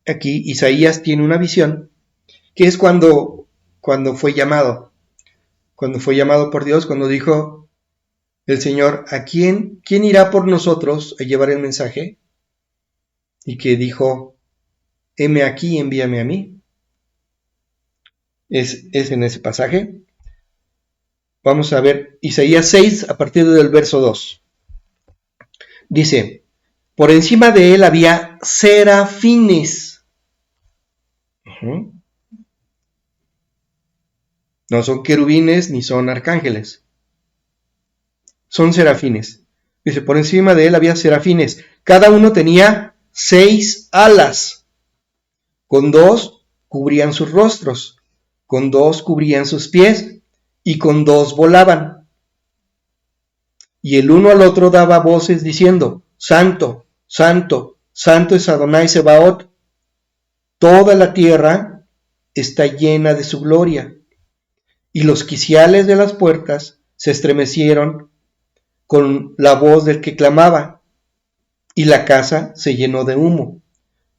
A: Aquí Isaías tiene una visión que es cuando fue llamado por Dios, cuando dijo el Señor, ¿a quién irá por nosotros a llevar el mensaje? Y que dijo, heme aquí, envíame a mí. Es en ese pasaje. Vamos a ver Isaías 6 a partir del verso 2. Dice, por encima de él había serafines. No son querubines ni son arcángeles. Son serafines. Dice, por encima de él había serafines. Cada uno tenía 6 alas. Con 2 cubrían sus rostros. Con 2 cubrían sus pies. Y con 2 volaban. Y el uno al otro daba voces diciendo, Santo, Santo, Santo es Adonai Sebaot, Toda la tierra está llena de su gloria. Y los quiciales de las puertas se estremecieron con la voz del que clamaba, y la casa se llenó de humo.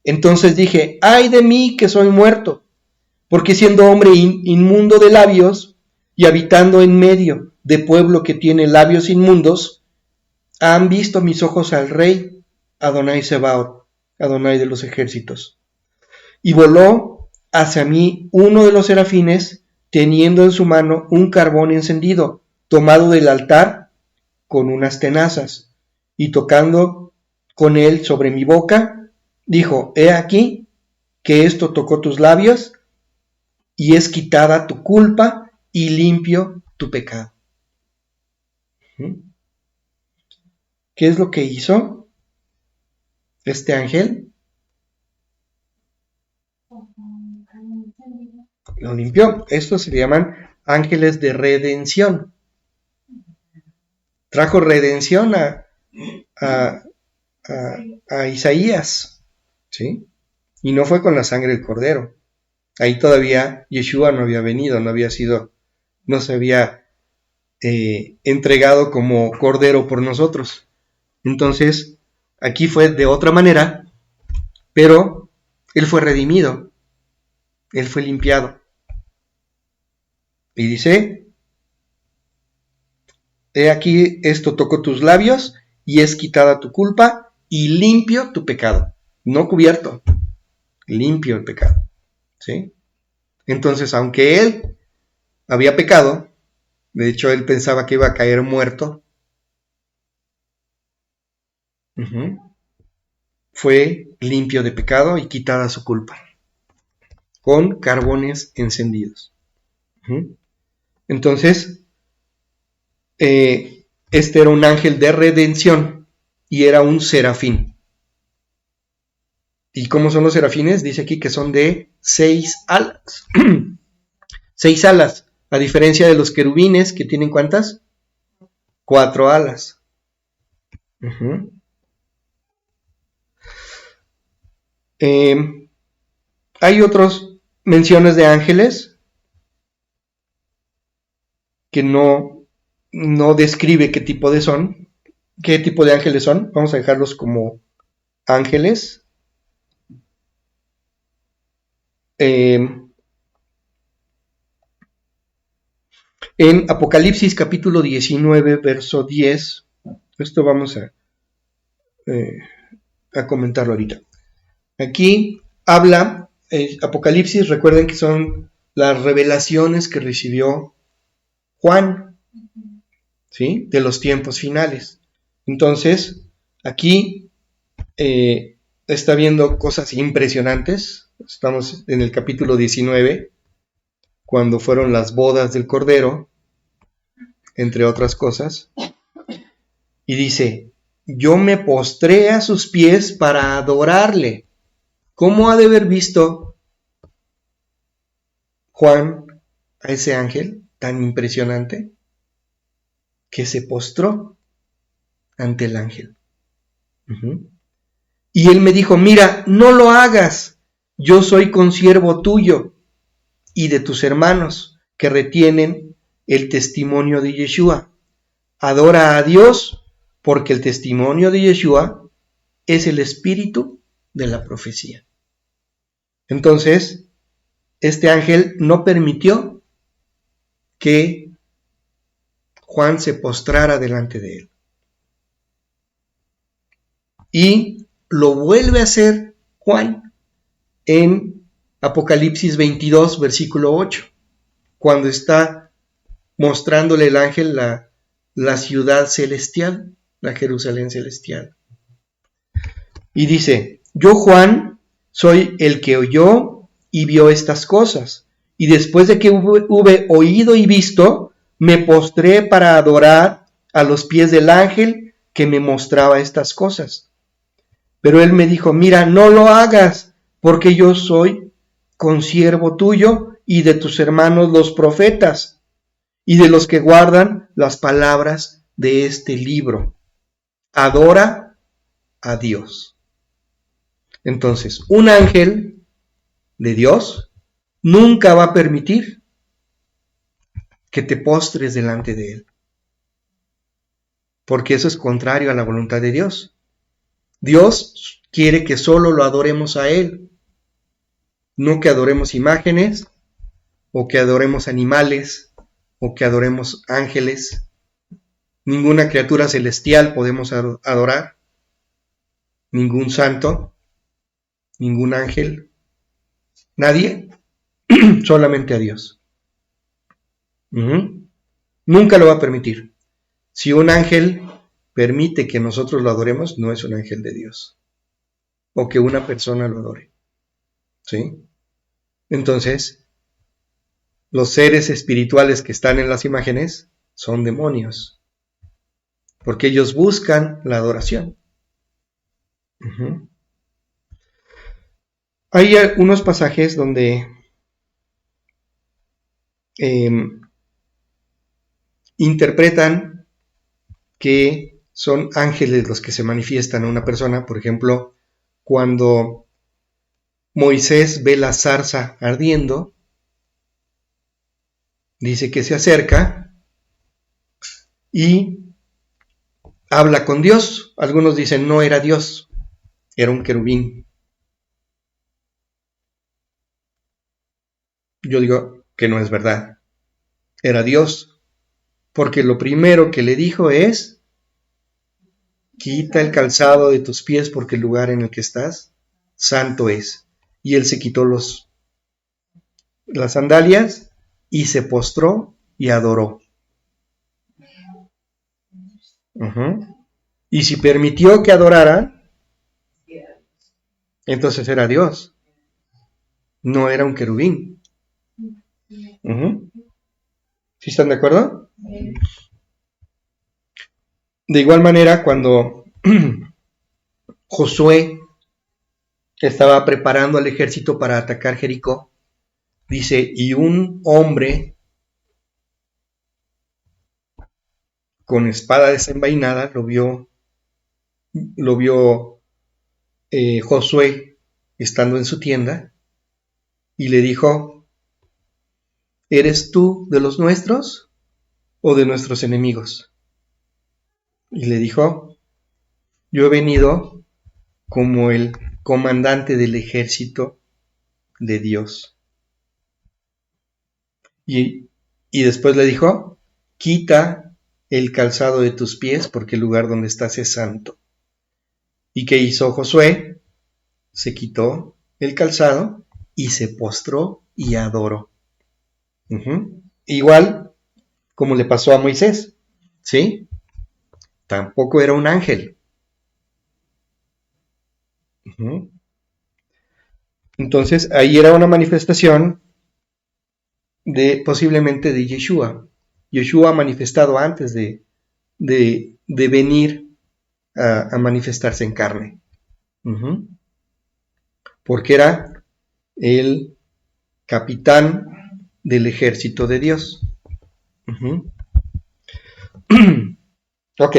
A: Entonces dije, ay de mí que soy muerto, porque siendo hombre inmundo de labios y habitando en medio de pueblo que tiene labios inmundos, han visto mis ojos al rey Adonai Sebaot, Adonai de los ejércitos. Y voló hacia mí uno de los serafines, teniendo en su mano un carbón encendido, tomado del altar con unas tenazas, y tocando con él sobre mi boca, dijo, he aquí que esto tocó tus labios, y es quitada tu culpa, y limpio tu pecado. ¿Qué es lo que hizo este ángel? Lo limpió. Estos se llaman ángeles de redención. Trajo redención a Isaías, ¿sí? Y no fue con la sangre del cordero. Ahí todavía Yeshua no había venido, no se había entregado como cordero por nosotros. Entonces, aquí fue de otra manera, pero él fue redimido, él fue limpiado. Y dice, he aquí esto tocó tus labios y es quitada tu culpa y limpio tu pecado. No cubierto, limpio el pecado. ¿Sí? Entonces, aunque él había pecado, de hecho él pensaba que iba a caer muerto, fue limpio de pecado y quitada su culpa, con carbones encendidos. Entonces, este era un ángel de redención y era un serafín. ¿Y cómo son los serafines? Dice aquí que son de 6 alas. 6 alas, a diferencia de los querubines, que tienen ¿cuántas? 4 alas. Hay otras menciones de ángeles que no describe qué tipo de ángeles son. Vamos a dejarlos como ángeles. En Apocalipsis capítulo 19, verso 10, esto vamos a comentarlo ahorita. Aquí habla, Apocalipsis, recuerden que son las revelaciones que recibió Juan, ¿sí? De los tiempos finales. Entonces, aquí está viendo cosas impresionantes. Estamos en el capítulo 19, cuando fueron las bodas del Cordero, entre otras cosas. Y dice, yo me postré a sus pies para adorarle. ¿Cómo ha de haber visto Juan a ese ángel tan impresionante que se postró ante el ángel? Y él me dijo, mira, no lo hagas, yo soy consiervo tuyo y de tus hermanos que retienen el testimonio de Yeshua. Adora a Dios, porque el testimonio de Yeshua es el espíritu de la profecía. Entonces, este ángel no permitió que Juan se postrara delante de él. Y lo vuelve a hacer Juan en Apocalipsis 22, versículo 8, cuando está mostrándole el ángel la ciudad celestial, la Jerusalén celestial. Y dice, yo Juan soy el que oyó y vio estas cosas, y después de que hube oído y visto, me postré para adorar a los pies del ángel que me mostraba estas cosas. Pero él me dijo, mira, no lo hagas, porque yo soy consiervo tuyo y de tus hermanos los profetas, y de los que guardan las palabras de este libro. Adora a Dios. Entonces, un ángel de Dios, nunca va a permitir que te postres delante de Él. Porque eso es contrario a la voluntad de Dios. Dios quiere que solo lo adoremos a Él, no que adoremos imágenes, o que adoremos animales, o que adoremos ángeles. Ninguna criatura celestial podemos adorar, ningún santo, ningún ángel, nadie, solamente a Dios. Nunca lo va a permitir. Si un ángel permite que nosotros lo adoremos, no es un ángel de Dios. O que una persona lo adore. ¿Sí? Entonces, los seres espirituales que están en las imágenes son demonios. Porque ellos buscan la adoración. Hay unos pasajes donde interpretan que son ángeles los que se manifiestan a una persona. Por ejemplo, cuando Moisés ve la zarza ardiendo, dice que se acerca y habla con Dios. Algunos dicen no era Dios, era un querubín. Yo digo que no es verdad, era Dios, porque lo primero que le dijo es: quita el calzado de tus pies porque el lugar en el que estás santo es. Y él se quitó las sandalias y se postró y adoró. Y si permitió que adorara, entonces era Dios, no era un querubín. ¿Sí están de acuerdo? De igual manera, cuando Josué estaba preparando al ejército para atacar Jericó, dice, y un hombre con espada desenvainada lo vio Josué estando en su tienda y le dijo: ¿eres tú de los nuestros o de nuestros enemigos? Y le dijo: yo he venido como el comandante del ejército de Dios. Y después le dijo: quita el calzado de tus pies porque el lugar donde estás es santo. ¿Y qué hizo Josué? Se quitó el calzado y se postró y adoró. Igual como le pasó a Moisés, ¿sí? Tampoco era un ángel. Entonces ahí era una manifestación posiblemente de Yeshua. Yeshua ha manifestado antes de venir a manifestarse en carne. Porque era el capitán del ejército de Dios. Ok,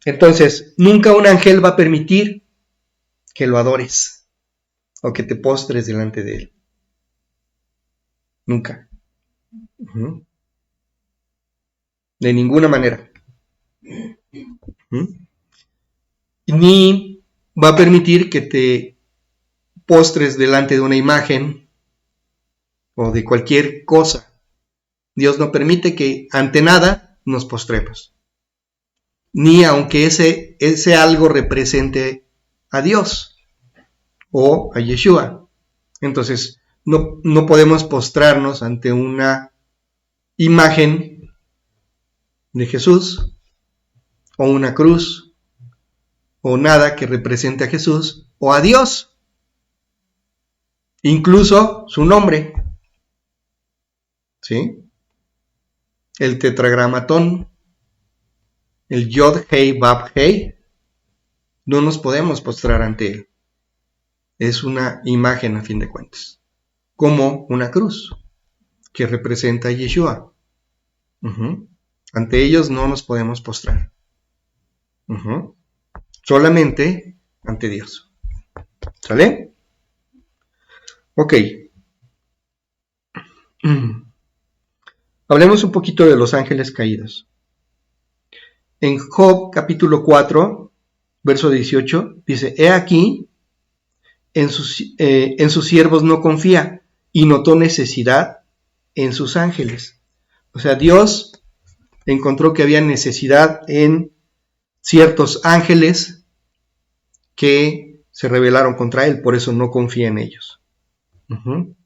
A: entonces nunca un ángel va a permitir que lo adores o que te postres delante de él. Nunca. De ninguna manera. Ni va a permitir que te postres delante de una imagen o de cualquier cosa. Dios no permite que ante nada nos postremos. Ni aunque ese algo represente a Dios o a Yeshua. Entonces, no podemos postrarnos ante una imagen de Jesús o una cruz o nada que represente a Jesús o a Dios, incluso su nombre, ¿sí? El tetragramatón, el Yod Hei Vav Hei, no nos podemos postrar ante él. Es una imagen a fin de cuentas, como una cruz que representa a Yeshua. Ante ellos no nos podemos postrar. Solamente ante Dios. ¿Sale? Ok. Hablemos un poquito de los ángeles caídos. En Job capítulo 4, verso 18, dice, he aquí, en sus siervos no confía, y notó necesidad en sus ángeles. O sea, Dios encontró que había necesidad en ciertos ángeles que se rebelaron contra él, por eso no confía en ellos. Uh-huh.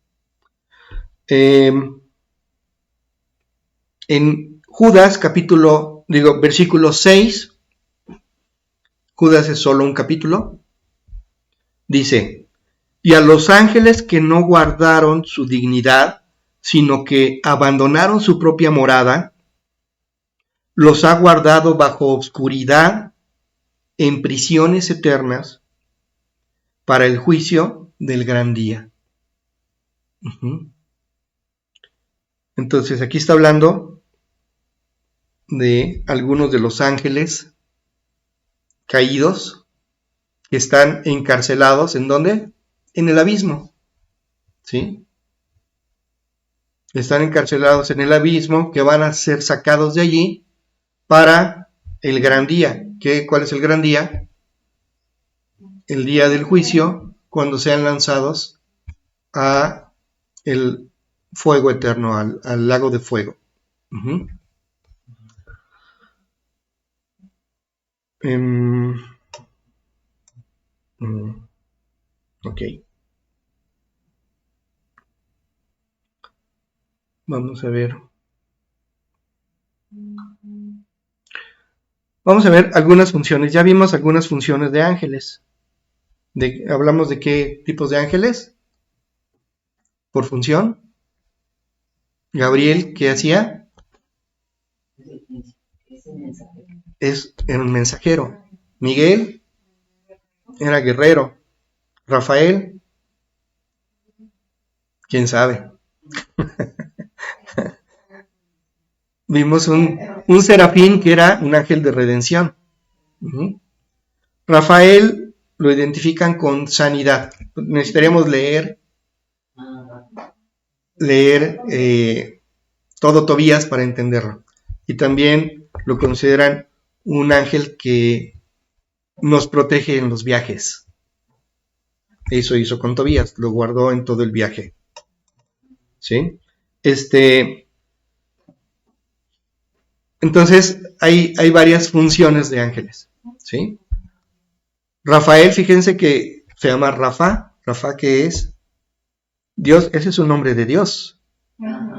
A: En Judas versículo 6, Judas es solo un capítulo, dice, y a los ángeles que no guardaron su dignidad, sino que abandonaron su propia morada, los ha guardado bajo obscuridad en prisiones eternas para el juicio del gran día. Uh-huh. Entonces aquí está hablando de algunos de los ángeles caídos que están encarcelados, ¿en dónde? En el abismo, ¿sí? Están encarcelados en el abismo, que van a ser sacados de allí para el gran día. ¿Cuál es el gran día? El día del juicio, cuando sean lanzados a el fuego eterno, al lago de fuego. Uh-huh. Ok. Vamos a ver. Vamos a ver algunas funciones. Ya vimos algunas funciones de ángeles. ¿Hablamos de qué tipos de ángeles? Por función. Gabriel, ¿qué hacía? Era un mensajero. Miguel era guerrero. Rafael, quién sabe. Vimos un serafín que era un ángel de redención. Uh-huh. Rafael lo identifican con sanidad. Necesitaríamos leer todo Tobías para entenderlo. Y también lo consideran un ángel que nos protege en los viajes. Eso hizo con Tobías, lo guardó en todo el viaje. ¿Sí? Entonces, hay varias funciones de ángeles. ¿Sí? Rafael, fíjense que se llama Rafa. Rafa, ¿qué es? Dios, ese es un nombre de Dios.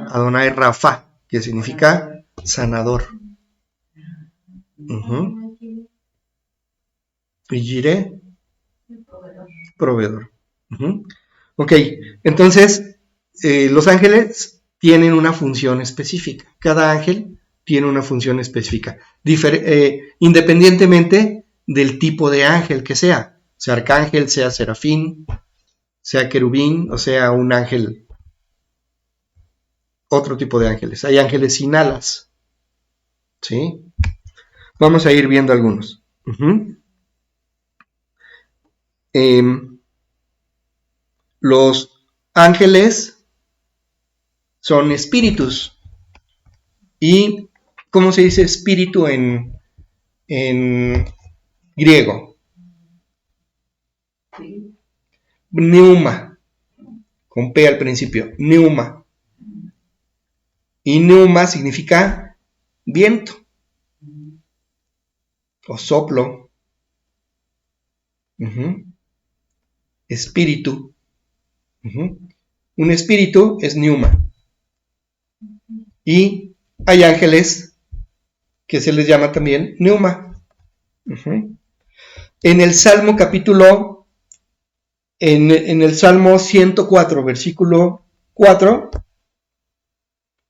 A: Adonai Rafa, que significa sanador. Uh-huh. Y Jireh, proveedor. Uh-huh. Ok, entonces los ángeles tienen una función específica. Cada ángel tiene una función específica, independientemente del tipo de ángel que sea arcángel, sea serafín, sea querubín, o sea un ángel, otro tipo de ángeles. Hay ángeles sin alas, ¿sí? Vamos a ir viendo algunos. Uh-huh. Los ángeles son espíritus. ¿Y cómo se dice espíritu en griego? Pneuma, con P al principio, pneuma. Y pneuma significa viento o soplo. Uh-huh. Espíritu. Uh-huh. Un espíritu es pneuma. Y hay ángeles que se les llama también pneuma. Uh-huh. En el Salmo capítulo, en el Salmo 104, versículo 4,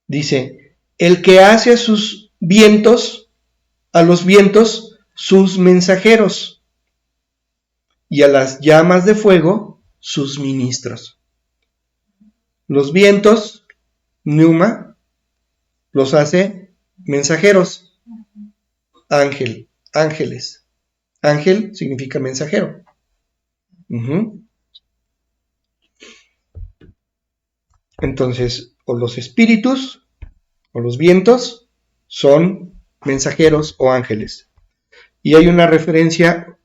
A: dice, el que hace a los vientos sus mensajeros, y a las llamas de fuego sus ministros. Los vientos, pneuma, los hace mensajeros. Ángeles. Ángel significa mensajero. Uh-huh. Entonces, o los espíritus o los vientos son mensajeros o ángeles. Y hay una referencia,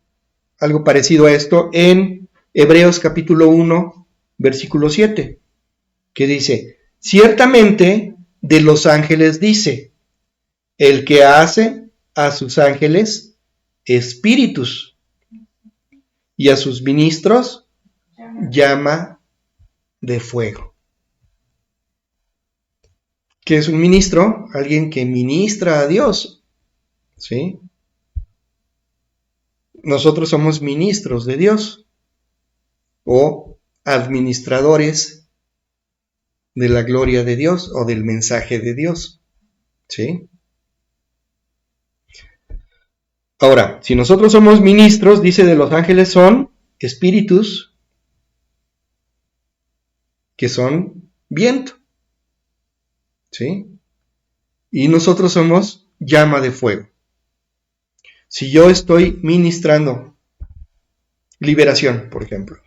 A: algo parecido a esto, en Hebreos capítulo 1, versículo 7, que dice, ciertamente de los ángeles dice, el que hace a sus ángeles espíritus y a sus ministros llama de fuego. ¿Qué es un ministro? Alguien que ministra a Dios, ¿sí? Nosotros somos ministros de Dios o administradores de la gloria de Dios o del mensaje de Dios, ¿sí? Ahora, si nosotros somos ministros, dice de los ángeles son espíritus que son viento, ¿sí? Y nosotros somos llama de fuego. Si yo estoy ministrando liberación, por ejemplo,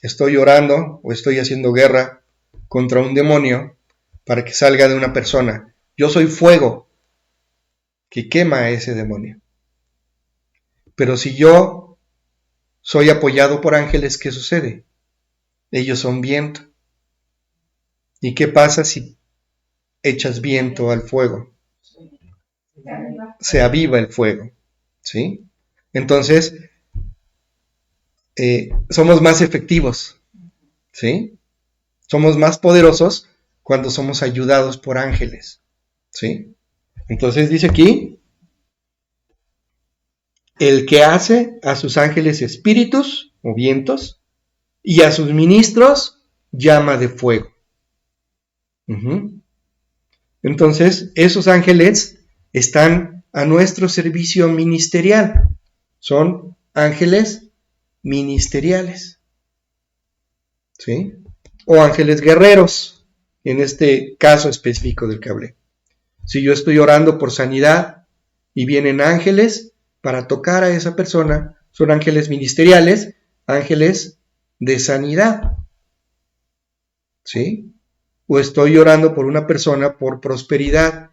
A: estoy orando o estoy haciendo guerra contra un demonio para que salga de una persona, yo soy fuego que quema a ese demonio. Pero si yo soy apoyado por ángeles, ¿qué sucede? Ellos son viento. ¿Y qué pasa si echas viento al fuego? Se aviva el fuego, ¿sí? Entonces, somos más efectivos, ¿sí? Somos más poderosos cuando somos ayudados por ángeles, ¿sí? Entonces dice aquí, el que hace a sus ángeles espíritus o vientos y a sus ministros llama de fuego. Entonces, esos ángeles están a nuestro servicio ministerial. Son ángeles ministeriales, ¿sí? O ángeles guerreros, en este caso específico del que hablé. Si yo estoy orando por sanidad y vienen ángeles para tocar a esa persona, son ángeles ministeriales, ángeles de sanidad, ¿sí? O estoy orando por una persona por prosperidad,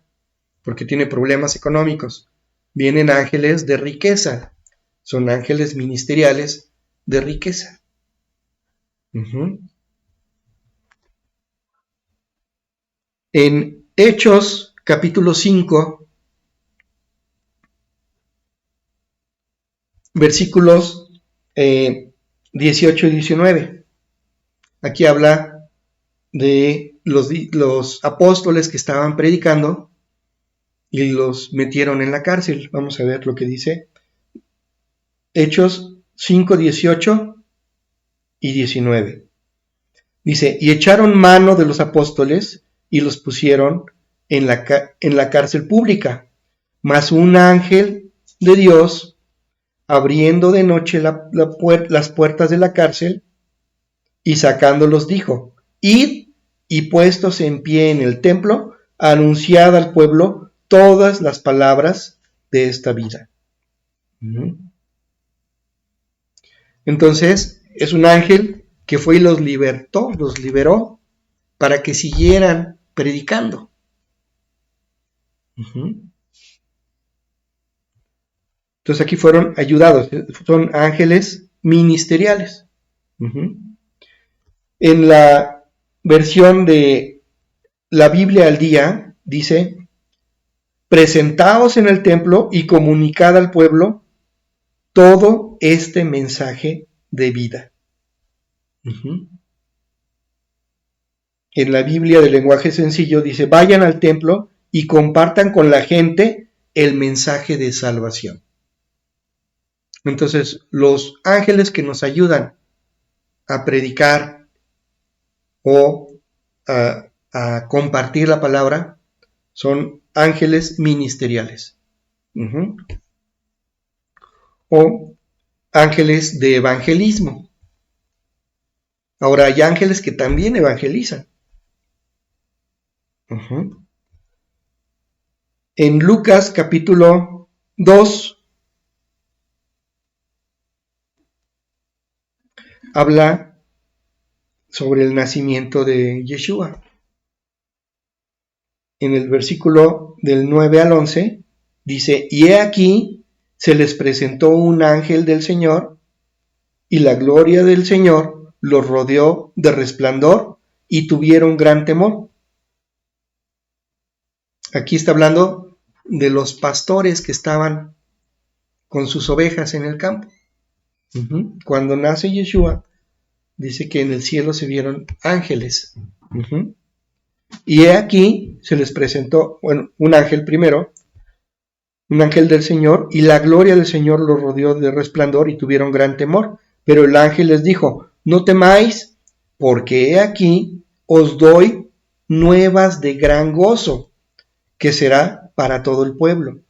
A: porque tiene problemas económicos. Vienen ángeles de riqueza, son ángeles ministeriales de riqueza. En Hechos capítulo 5, versículos 18 y 19. Aquí habla de los apóstoles que estaban predicando y los metieron en la cárcel. Vamos a ver lo que dice Hechos 5, 18 y 19. Dice, y echaron mano de los apóstoles y los pusieron en la cárcel pública. Mas un ángel de Dios, abriendo de noche las puertas de la cárcel y sacándolos, dijo, id y puestos en pie en el templo, anunciad al pueblo todas las palabras de esta vida. Entonces, es un ángel que fue y los liberó para que siguieran predicando. Entonces aquí fueron ayudados, son ángeles ministeriales. En la versión de la Biblia al día dice, presentaos en el templo y comunicad al pueblo todo este mensaje de vida. En la Biblia de lenguaje sencillo dice, vayan al templo y compartan con la gente el mensaje de salvación. Entonces, los ángeles que nos ayudan a predicar o a compartir la palabra son ángeles ministeriales. O ángeles de evangelismo. Ahora, hay ángeles que también evangelizan. En Lucas capítulo 2 habla sobre el nacimiento de Yeshua. En el versículo del 9 al 11 dice, y he aquí se les presentó un ángel del Señor, y la gloria del Señor los rodeó de resplandor, y tuvieron gran temor. Aquí está hablando de los pastores que estaban con sus ovejas en el campo. Cuando nace Yeshua, dice que en el cielo se vieron ángeles. Y he aquí se les presentó, bueno, un ángel primero, un ángel del Señor, y la gloria del Señor los rodeó de resplandor y tuvieron gran temor. Pero el ángel les dijo, no temáis, porque he aquí os doy nuevas de gran gozo, que será para todo el pueblo.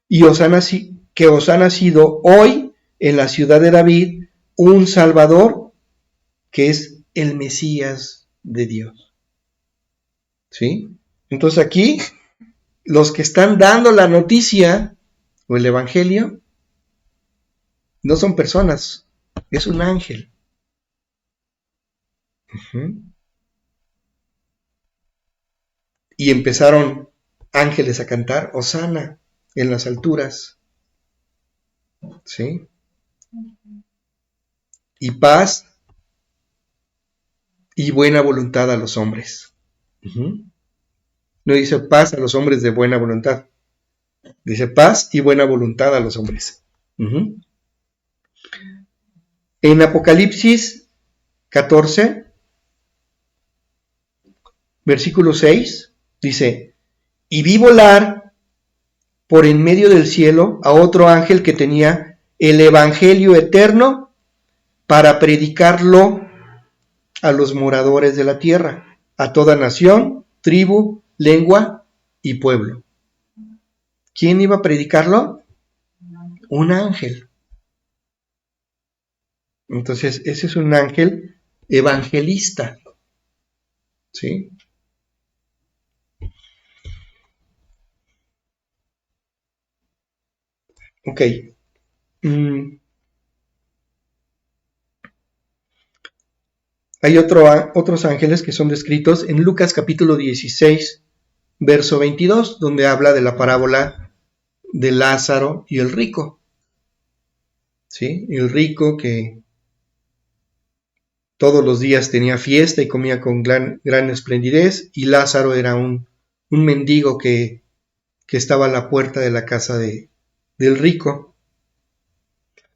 A: Y que os ha nacido hoy en la ciudad de David un Salvador, que es el Mesías de Dios. ¿Sí? Entonces aquí, los que están dando la noticia o el evangelio, no son personas, es un ángel. Y empezaron ángeles a cantar, Hosana en las alturas. ¿Sí? Y paz y buena voluntad a los hombres. No dice paz a los hombres de buena voluntad. Dice paz y buena voluntad a los hombres. En Apocalipsis 14, versículo 6, dice, y vi volar por en medio del cielo a otro ángel que tenía el evangelio eterno para predicarlo a los moradores de la tierra, a toda nación, tribu, lengua y pueblo. ¿Quién iba a predicarlo? Un ángel. Entonces, ese es un ángel evangelista. ¿Sí? Ok. Hay otros ángeles que son descritos en Lucas capítulo 16, verso 22, donde habla de la parábola de Lázaro y el rico. ¿Sí? El rico que todos los días tenía fiesta y comía con gran esplendidez, y Lázaro era un mendigo que estaba a la puerta de la casa del rico.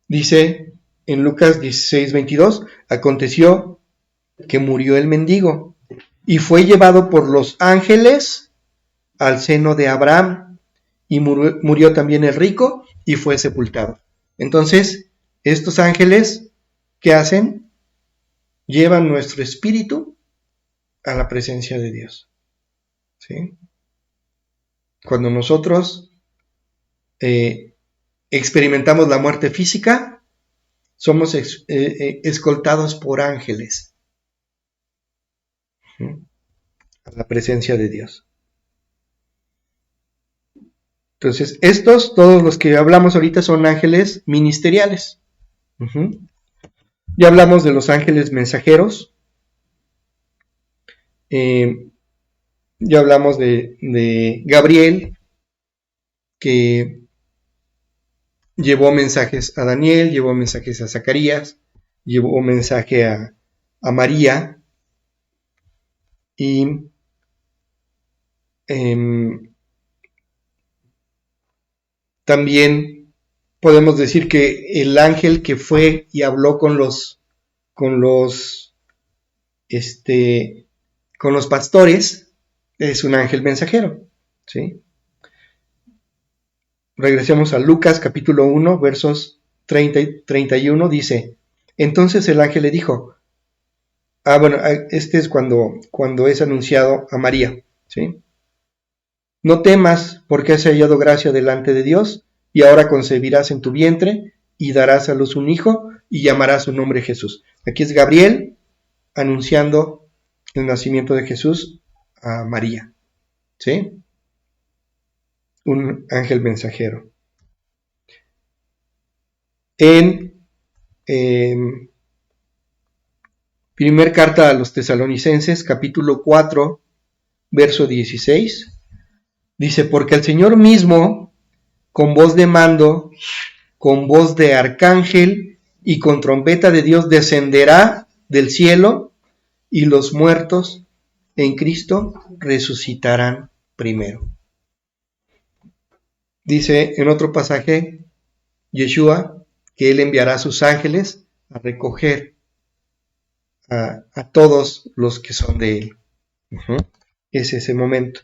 A: Dice en Lucas 16, 22, aconteció que murió el mendigo y fue llevado por los ángeles al seno de Abraham, y murió también el rico y fue sepultado. Entonces, estos ángeles, ¿qué hacen? Llevan nuestro espíritu a la presencia de Dios. ¿Sí? Cuando nosotros experimentamos la muerte física, somos escoltados por ángeles a la presencia de Dios. Entonces, todos los que hablamos ahorita son ángeles ministeriales. Ya hablamos de los ángeles mensajeros. Ya hablamos de Gabriel, que llevó mensajes a Daniel, llevó mensajes a Zacarías, llevó mensaje a María. Y también podemos decir que el ángel que fue y habló con los pastores es un ángel mensajero. ¿Sí? Regresemos a Lucas capítulo 1, versos 30 y 31, dice, entonces el ángel le dijo, este es cuando es anunciado a María, ¿sí? No temas, porque has hallado gracia delante de Dios, y ahora concebirás en tu vientre, y darás a luz un hijo, y llamarás su nombre Jesús. Aquí es Gabriel anunciando el nacimiento de Jesús a María, ¿sí? Un ángel mensajero. En Primer carta a los Tesalonicenses, capítulo 4, verso 16. Dice, porque el Señor mismo, con voz de mando, con voz de arcángel y con trompeta de Dios, descenderá del cielo, y los muertos en Cristo resucitarán primero. Dice en otro pasaje, Yeshua, que Él enviará a sus ángeles a recoger a todos los que son de Él. Es ese momento.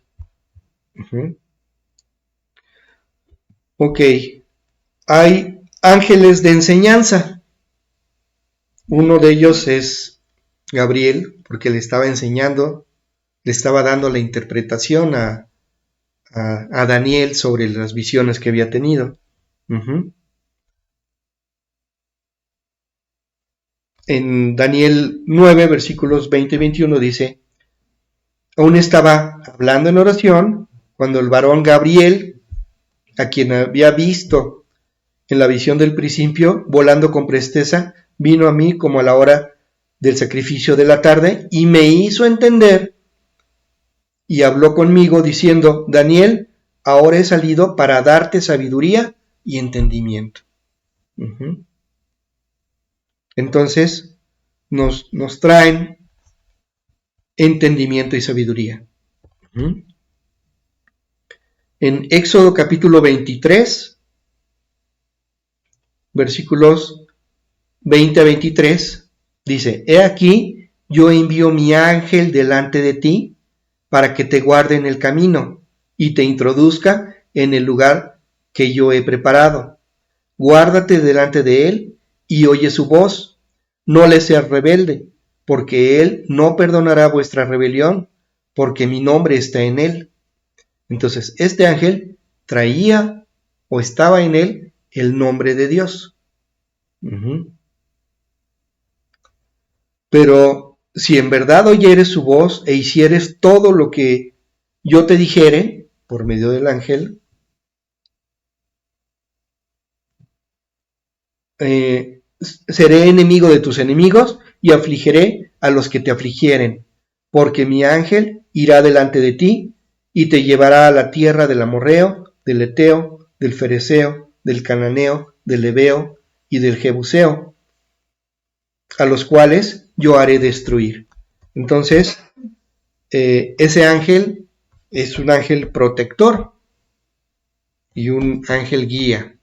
A: Ok, hay ángeles de enseñanza. Uno de ellos es Gabriel, porque le estaba enseñando, le estaba dando la interpretación a Daniel sobre las visiones que había tenido. En Daniel 9, versículos 20 y 21 dice, aún estaba hablando en oración cuando el varón Gabriel, a quien había visto en la visión del principio, volando con presteza, vino a mí como a la hora del sacrificio de la tarde y me hizo entender y habló conmigo diciendo, Daniel, ahora he salido para darte sabiduría y entendimiento. Entonces nos traen entendimiento y sabiduría. En Éxodo capítulo 23, versículos 20 a 23, dice, he aquí, yo envío mi ángel delante de ti para que te guarde en el camino y te introduzca en el lugar que yo he preparado. Guárdate delante de él y oye su voz. No le seas rebelde, porque él no perdonará vuestra rebelión, porque mi nombre está en él. Entonces, este ángel traía o estaba en él el nombre de Dios. Pero si en verdad oyeres su voz e hicieres todo lo que yo te dijere por medio del ángel, seré enemigo de tus enemigos y afligiré a los que te afligieren, porque mi ángel irá delante de ti y te llevará a la tierra del amorreo, del eteo, del fereceo, del cananeo, del heveo y del jebuseo, a los cuales yo haré destruir. Entonces, ese ángel es un ángel protector y un ángel guía.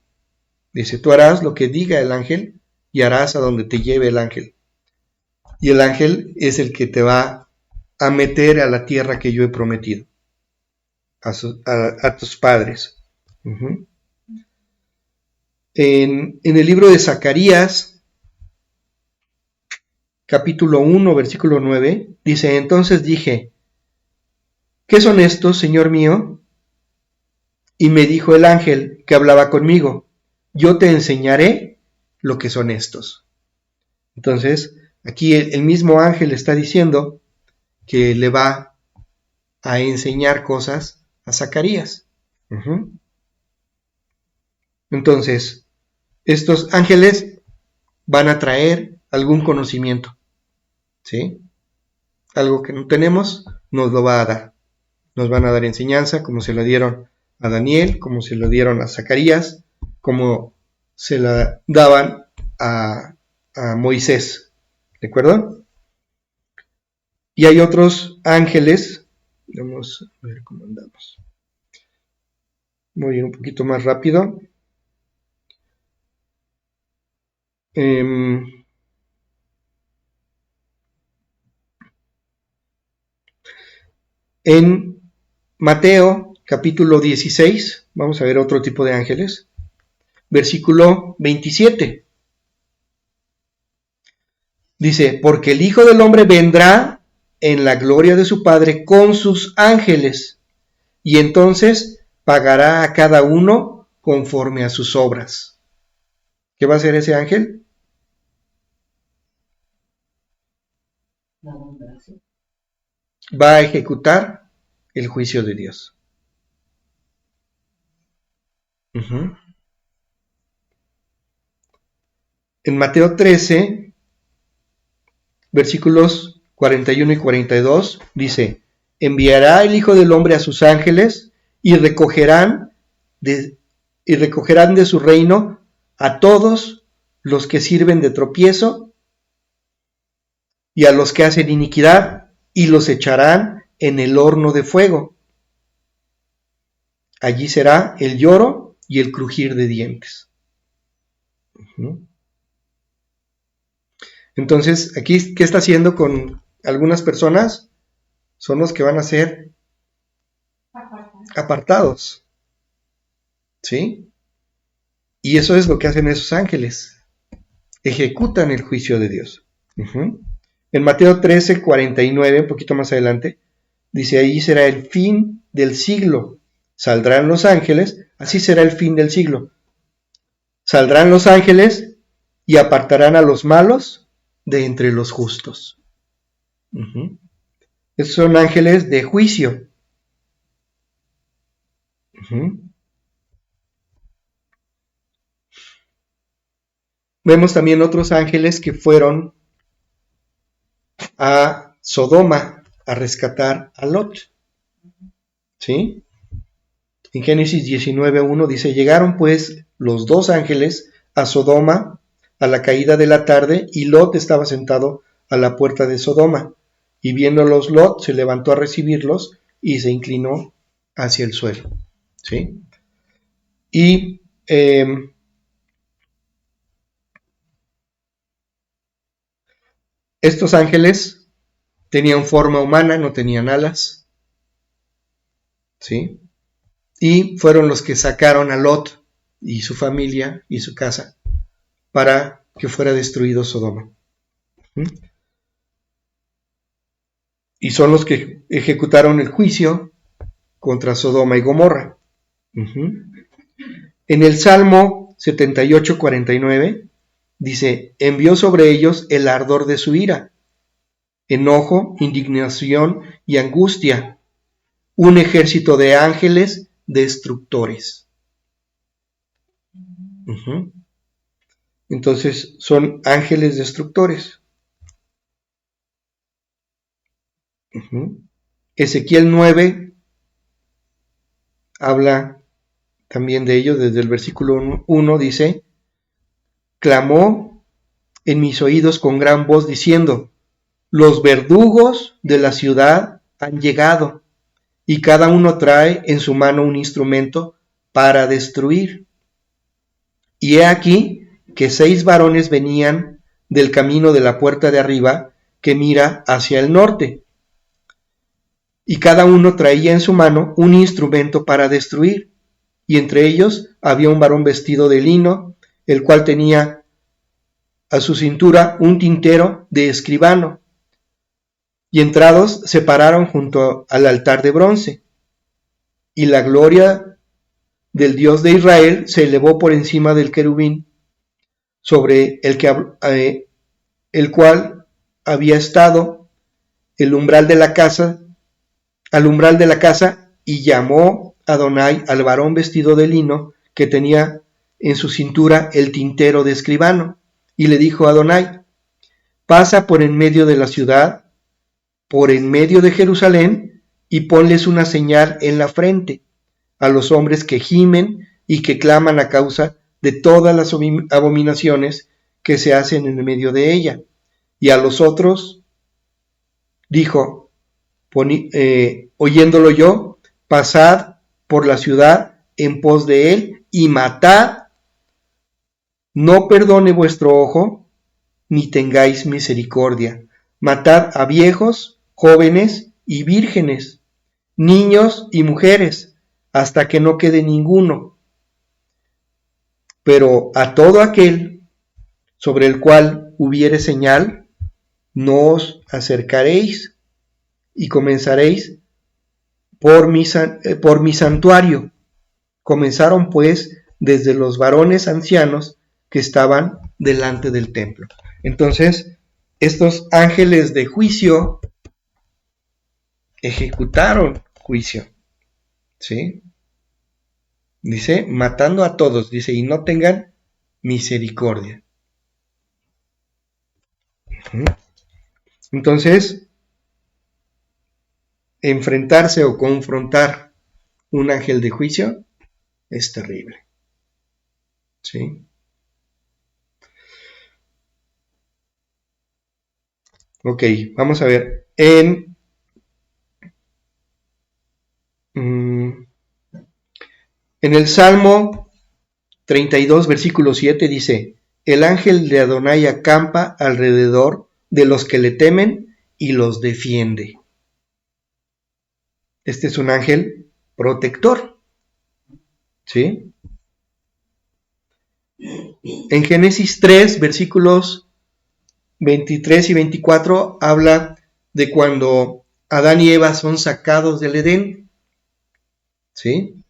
A: Dice, tú harás lo que diga el ángel y harás a donde te lleve el ángel. Y el ángel es el que te va a meter a la tierra que yo he prometido a tus padres. En el libro de Zacarías, capítulo 1, versículo 9, dice, entonces dije, ¿qué son estos, Señor mío? Y me dijo el ángel que hablaba conmigo, yo te enseñaré lo que son estos. Entonces, aquí el mismo ángel está diciendo que le va a enseñar cosas a Zacarías. Entonces, estos ángeles van a traer algún conocimiento, ¿sí? Algo que no tenemos, nos lo va a dar. Nos van a dar enseñanza, como se lo dieron a Daniel, como se lo dieron a Zacarías, como se la daban a Moisés, ¿de acuerdo? Y hay otros ángeles, vamos a ver cómo andamos. Voy a ir un poquito más rápido. En Mateo capítulo 16, vamos a ver otro tipo de ángeles, versículo 27. Dice, porque el Hijo del Hombre vendrá en la gloria de su Padre con sus ángeles, y entonces pagará a cada uno conforme a sus obras. ¿Qué va a hacer ese ángel? Va a ejecutar el juicio de Dios. En Mateo 13, versículos 41 y 42, dice, enviará el Hijo del Hombre a sus ángeles y recogerán de su reino a todos los que sirven de tropiezo y a los que hacen iniquidad, y los echarán en el horno de fuego. Allí será el lloro y el crujir de dientes. Entonces, aquí, ¿qué está haciendo con algunas personas? Son los que van a ser apartados. ¿Sí? Y eso es lo que hacen esos ángeles. Ejecutan el juicio de Dios. En Mateo 13, 49, un poquito más adelante, dice, allí será el fin del siglo. Saldrán los ángeles, así será el fin del siglo. Saldrán los ángeles y apartarán a los malos de entre los justos. Esos son ángeles de juicio. Vemos también otros ángeles que fueron a Sodoma a rescatar a Lot. ¿Sí? En Génesis 19:1 dice, llegaron pues los dos ángeles a Sodoma a la caída de la tarde, y Lot estaba sentado a la puerta de Sodoma. Y viéndolos Lot se levantó a recibirlos y se inclinó hacia el suelo. ¿Sí? Y estos ángeles tenían forma humana, no tenían alas. ¿Sí? Y fueron los que sacaron a Lot y su familia y su casa para que fuera destruido Sodoma. Y son los que ejecutaron el juicio contra Sodoma y Gomorra. En el Salmo 78:49 dice, envió sobre ellos el ardor de su ira, enojo, indignación y angustia, un ejército de ángeles destructores. Entonces son ángeles destructores. Ezequiel 9 habla también de ello, desde el versículo 1 dice, clamó en mis oídos con gran voz diciendo, los verdugos de la ciudad han llegado, y cada uno trae en su mano un instrumento para destruir. Y he aquí que 6 varones venían del camino de la puerta de arriba que mira hacia el norte, y cada uno traía en su mano un instrumento para destruir, y entre ellos había un varón vestido de lino, el cual tenía a su cintura un tintero de escribano, y entrados se pararon junto al altar de bronce, y la gloria del Dios de Israel se elevó por encima del querubín, sobre el cual había estado el umbral de la casa, al umbral de la casa, y llamó Adonai al varón vestido de lino que tenía en su cintura el tintero de escribano, y le dijo a Adonai, pasa por en medio de la ciudad, por en medio de Jerusalén, y ponles una señal en la frente a los hombres que gimen y que claman a causa de todas las abominaciones que se hacen en medio de ella. Y a los otros dijo, oyéndolo yo, pasad por la ciudad en pos de él y matad, no perdone vuestro ojo, ni tengáis misericordia. Matad a viejos, jóvenes y vírgenes, niños y mujeres, hasta que no quede ninguno. Pero a todo aquel sobre el cual hubiere señal, no os acercaréis, y comenzaréis por mi santuario. Comenzaron pues desde los varones ancianos que estaban delante del templo. Entonces, estos ángeles de juicio ejecutaron juicio. ¿Sí? Dice, matando a todos, dice, y no tengan misericordia. Entonces, enfrentarse o confrontar un ángel de juicio es terrible. ¿Sí? Ok, vamos a ver. En el Salmo 32, versículo 7 dice, el ángel de Adonai acampa alrededor de los que le temen y los defiende. Este es un ángel protector. ¿Sí? En Génesis 3, versículos 23 y 24, habla de cuando Adán y Eva son sacados del Edén. ¿Sí?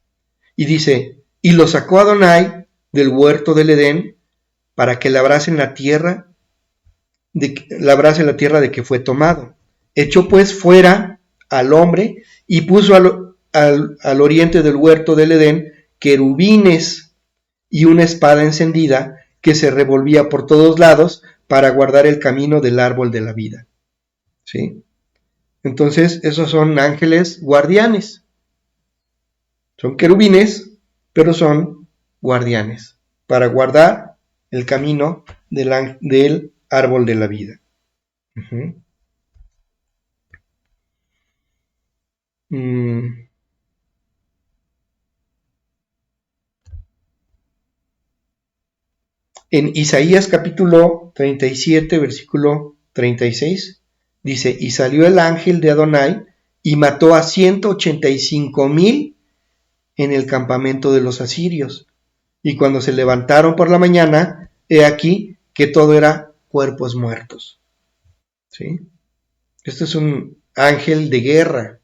A: Y dice, y lo sacó Adonai del huerto del Edén para que labrase la tierra de que fue tomado. Echó pues fuera al hombre y puso al oriente del huerto del Edén querubines y una espada encendida que se revolvía por todos lados para guardar el camino del árbol de la vida. ¿Sí? Entonces, esos son ángeles guardianes. Son querubines, pero son guardianes para guardar el camino del árbol de la vida. Uh-huh. En Isaías capítulo 37, versículo 36, dice, y salió el ángel de Adonai y mató a 185,000 en el campamento de los asirios. Y cuando se levantaron por la mañana, he aquí que todo era cuerpos muertos. ¿Sí? Este es un ángel de guerra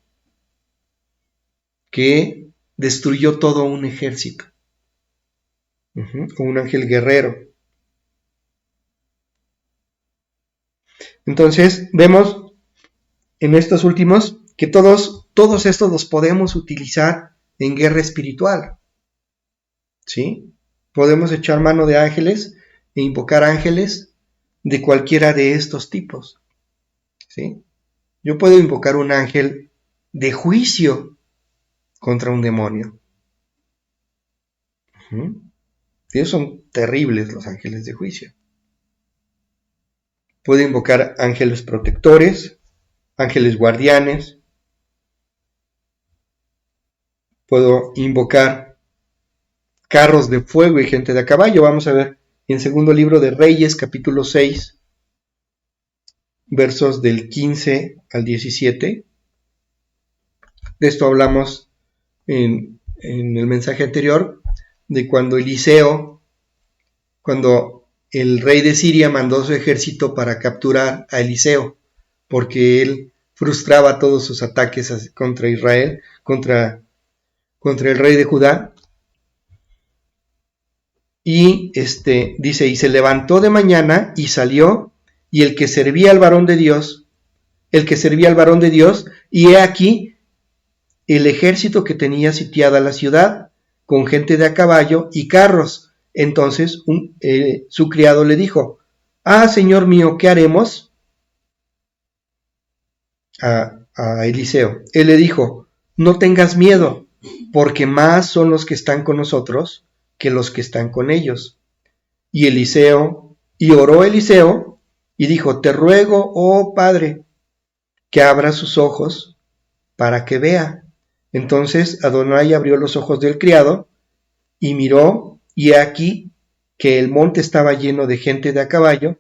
A: que destruyó todo un ejército. Un ángel guerrero. Entonces, vemos en estos últimos que todos estos los podemos utilizar en guerra espiritual. ¿Sí? Podemos echar mano de ángeles e invocar ángeles de cualquiera de estos tipos. ¿Sí? Yo puedo invocar un ángel de juicio contra un demonio. Ellos son terribles, los ángeles de juicio. Puedo invocar ángeles protectores, ángeles guardianes. Puedo invocar carros de fuego y gente de a caballo. Vamos a ver en segundo libro de Reyes, capítulo 6, versos del 15 al 17. De esto hablamos en el mensaje anterior, de cuando cuando el rey de Siria mandó su ejército para capturar a Eliseo, porque él frustraba todos sus ataques contra Israel, contra el rey de Judá. Y dice, y se levantó de mañana y salió, y el que servía al varón de Dios, y he aquí el ejército que tenía sitiada la ciudad, con gente de a caballo y carros. Entonces su criado le dijo, señor mío, ¿qué haremos? A Eliseo. Él le dijo, no tengas miedo, porque más son los que están con nosotros que los que están con ellos. Y oró Eliseo, y dijo, te ruego, oh Padre, que abra sus ojos para que vea. Entonces Adonai abrió los ojos del criado, y miró, y he aquí que el monte estaba lleno de gente de a caballo,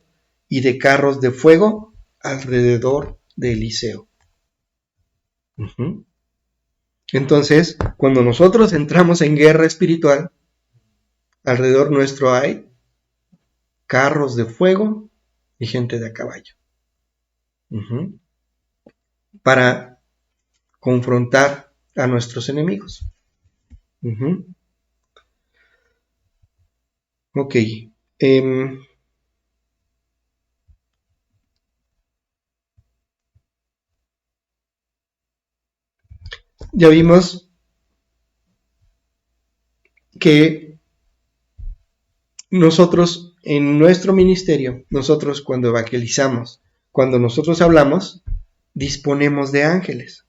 A: y de carros de fuego alrededor de Eliseo. Entonces, cuando nosotros entramos en guerra espiritual, alrededor nuestro hay carros de fuego y gente de a caballo. Para confrontar a nuestros enemigos. Ok. Ya vimos que nosotros en nuestro ministerio, nosotros cuando evangelizamos, cuando nosotros hablamos, disponemos de ángeles.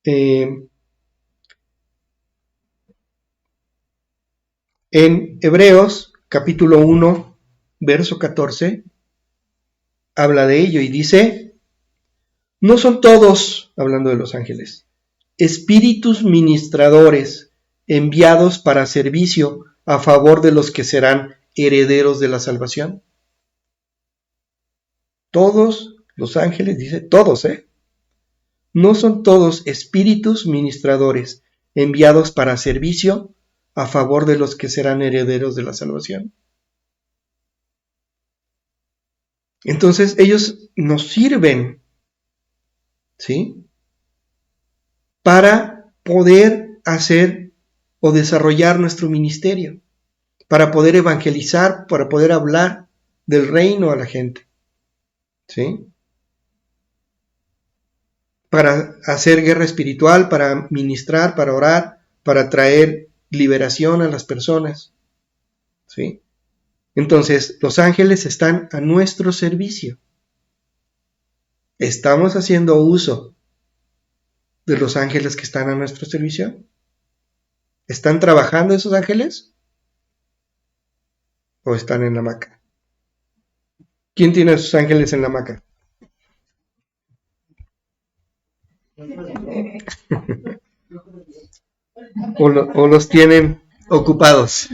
A: En Hebreos capítulo 1, verso 14, habla de ello y dice, no son todos, hablando de los ángeles, espíritus ministradores enviados para servicio a favor de los que serán herederos de la salvación. Todos los ángeles, dice todos, no son todos espíritus ministradores enviados para servicio a favor de los que serán herederos de la salvación. Entonces ellos nos sirven, ¿sí?, para poder hacer o desarrollar nuestro ministerio, para poder evangelizar, para poder hablar del reino a la gente, ¿sí?, para hacer guerra espiritual, para ministrar, para orar, para traer liberación a las personas, ¿sí? Entonces, los ángeles están a nuestro servicio. ¿Estamos haciendo uso de los ángeles que están a nuestro servicio? ¿Están trabajando esos ángeles? ¿O están en la hamaca? ¿Quién tiene a sus ángeles en la hamaca? o los tienen ocupados.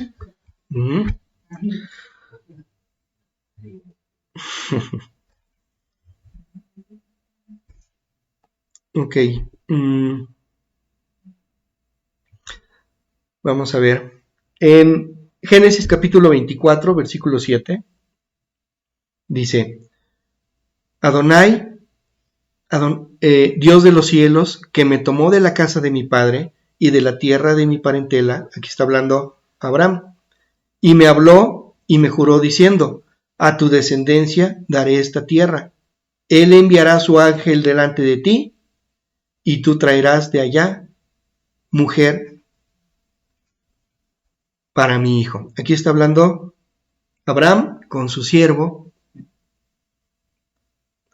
A: Ok. Vamos a ver. En Génesis capítulo 24, versículo 7, dice, Adonai, Dios de los cielos, que me tomó de la casa de mi padre y de la tierra de mi parentela, aquí está hablando Abraham, y me habló y me juró diciendo, a tu descendencia daré esta tierra. Él enviará su ángel delante de ti, y tú traerás de allá mujer para mi hijo. Aquí está hablando Abraham con su siervo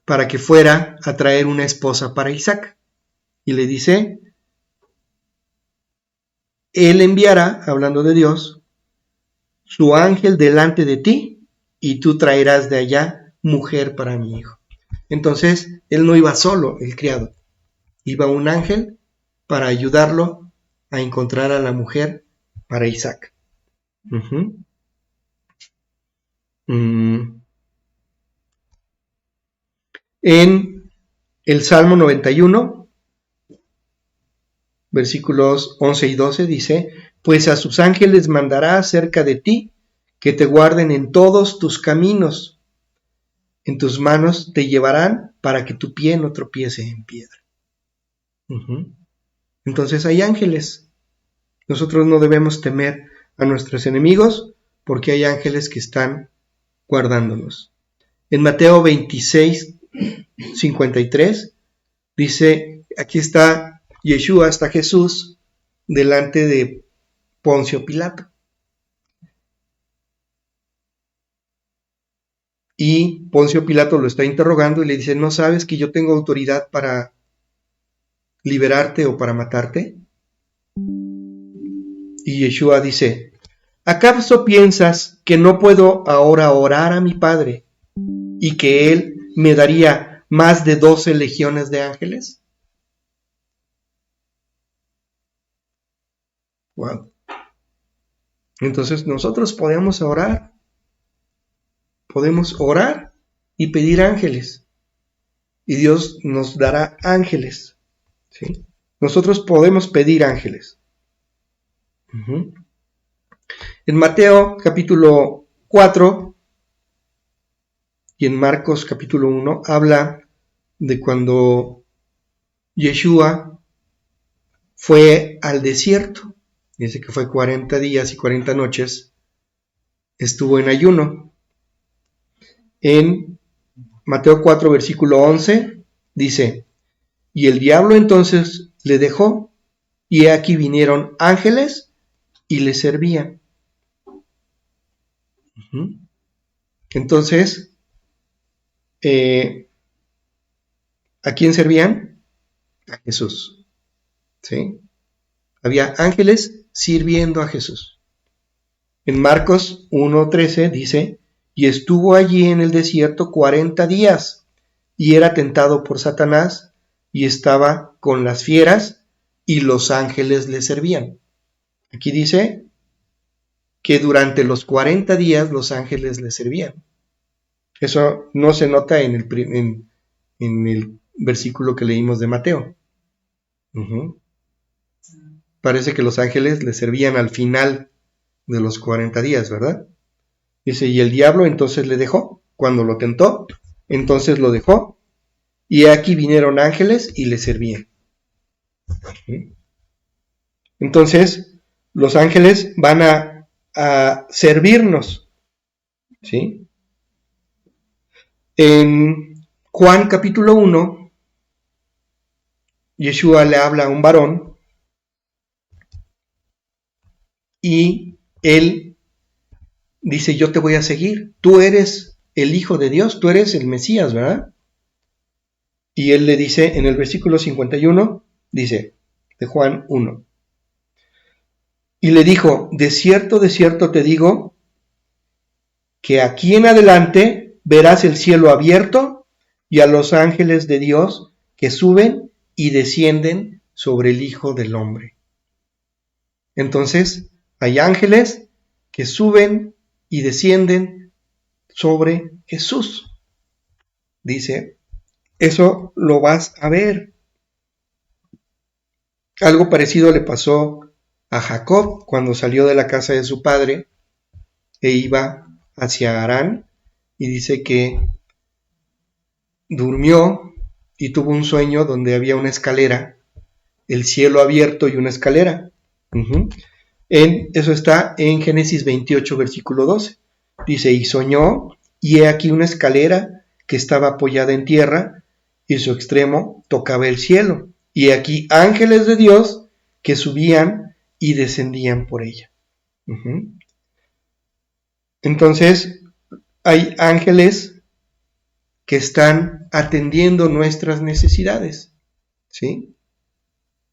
A: para que fuera a traer una esposa para Isaac. Y le dice, él enviará, hablando de Dios, su ángel delante de ti, y tú traerás de allá mujer para mi hijo. Entonces, él no iba solo, el criado. Iba un ángel para ayudarlo a encontrar a la mujer para Isaac. En el Salmo 91, versículos 11 y 12 dice, pues a sus ángeles mandará acerca de ti, que te guarden en todos tus caminos. En tus manos te llevarán para que tu pie no tropiece en piedra. Entonces hay ángeles. Nosotros no debemos temer a nuestros enemigos porque hay ángeles que están guardándonos. En Mateo 26, 53 dice, aquí está Yeshua, está Jesús delante de Poncio Pilato. Y Poncio Pilato lo está interrogando y le dice, ¿no sabes que yo tengo autoridad para liberarte o para matarte? Y Yeshua dice, ¿acaso piensas que no puedo ahora orar a mi Padre y que Él me daría más de 12 legiones de ángeles? Wow. Entonces nosotros podemos orar y pedir ángeles. Y Dios nos dará ángeles, ¿sí? Nosotros podemos pedir ángeles. En Mateo capítulo 4 y en Marcos capítulo 1 habla de cuando Yeshua fue al desierto. Dice que fue 40 días y 40 noches. Estuvo en ayuno. En Mateo 4 versículo 11 dice, y el diablo entonces le dejó, y he aquí vinieron ángeles y le servían. Entonces, ¿a quién servían? A Jesús. ¿Sí? Había ángeles sirviendo a Jesús. En Marcos 1:13 dice, y estuvo allí en el desierto 40 días, y era tentado por Satanás, y estaba con las fieras, y los ángeles le servían. Aquí dice que durante los 40 días los ángeles le servían. Eso no se nota en el versículo que leímos de Mateo. Parece que los ángeles le servían al final de los 40 días, ¿verdad? Dice, y el diablo entonces le dejó. Cuando lo tentó, entonces lo dejó. Y aquí vinieron ángeles y le servían. Entonces, los ángeles van a servirnos. ¿Sí? En Juan capítulo 1, Yeshua le habla a un varón y él dice, yo te voy a seguir, tú eres el Hijo de Dios, tú eres el Mesías, ¿verdad? Y él le dice en el versículo 51, dice, de Juan 1, y le dijo, de cierto te digo, que aquí en adelante verás el cielo abierto y a los ángeles de Dios que suben y descienden sobre el Hijo del Hombre. Entonces, hay ángeles que suben y descienden sobre Jesús. Dice, eso lo vas a ver. Algo parecido le pasó a Jacob cuando salió de la casa de su padre e iba hacia Harán, y dice que durmió y tuvo un sueño donde había una escalera, el cielo abierto y una escalera. Eso está en Génesis 28, versículo 12. Dice, y soñó, y he aquí una escalera que estaba apoyada en tierra, y su extremo tocaba el cielo, y he aquí ángeles de Dios que subían y descendían por ella. Entonces, hay ángeles que están atendiendo nuestras necesidades, ¿sí?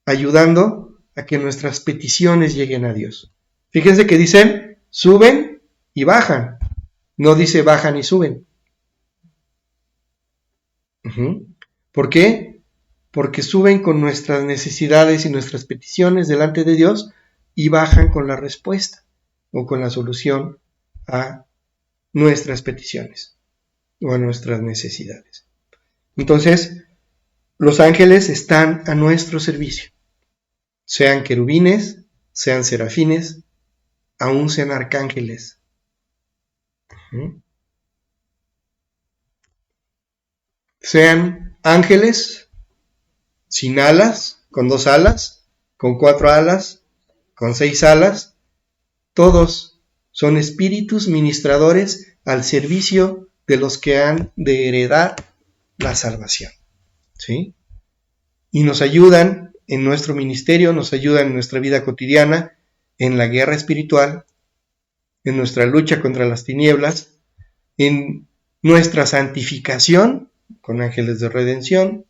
A: Ayudando a que nuestras peticiones lleguen a Dios. Fíjense que dicen, suben y bajan. No dice bajan y suben. ¿Por qué? Porque suben con nuestras necesidades y nuestras peticiones delante de Dios y bajan con la respuesta o con la solución a nuestras peticiones o a nuestras necesidades. Entonces, los ángeles están a nuestro servicio. Sean querubines, sean serafines, aún sean arcángeles. Sean ángeles sin alas, con 2 alas, con 4 alas, con 6 alas, todos son espíritus ministradores al servicio de los que han de heredar la salvación. ¿Sí? Y nos ayudan en nuestro ministerio, nos ayudan en nuestra vida cotidiana, en la guerra espiritual, en nuestra lucha contra las tinieblas, en nuestra santificación con ángeles de redención,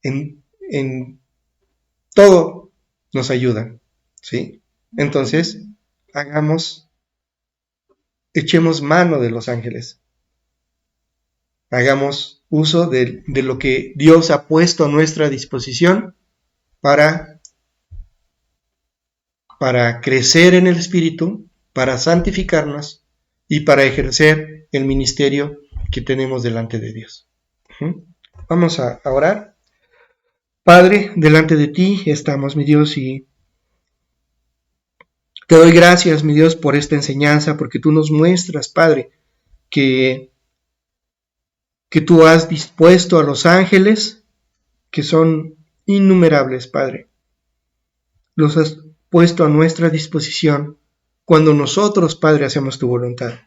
A: en todo nos ayudan, ¿sí? Entonces, echemos mano de los ángeles, hagamos uso de lo que Dios ha puesto a nuestra disposición para crecer en el Espíritu, para santificarnos y para ejercer el ministerio que tenemos delante de Dios. Vamos a orar. Padre, delante de ti estamos, mi Dios, y te doy gracias, mi Dios, por esta enseñanza, porque tú nos muestras, Padre, que tú has dispuesto a los ángeles, que son innumerables, Padre. Los has puesto a nuestra disposición cuando nosotros, Padre, hacemos tu voluntad,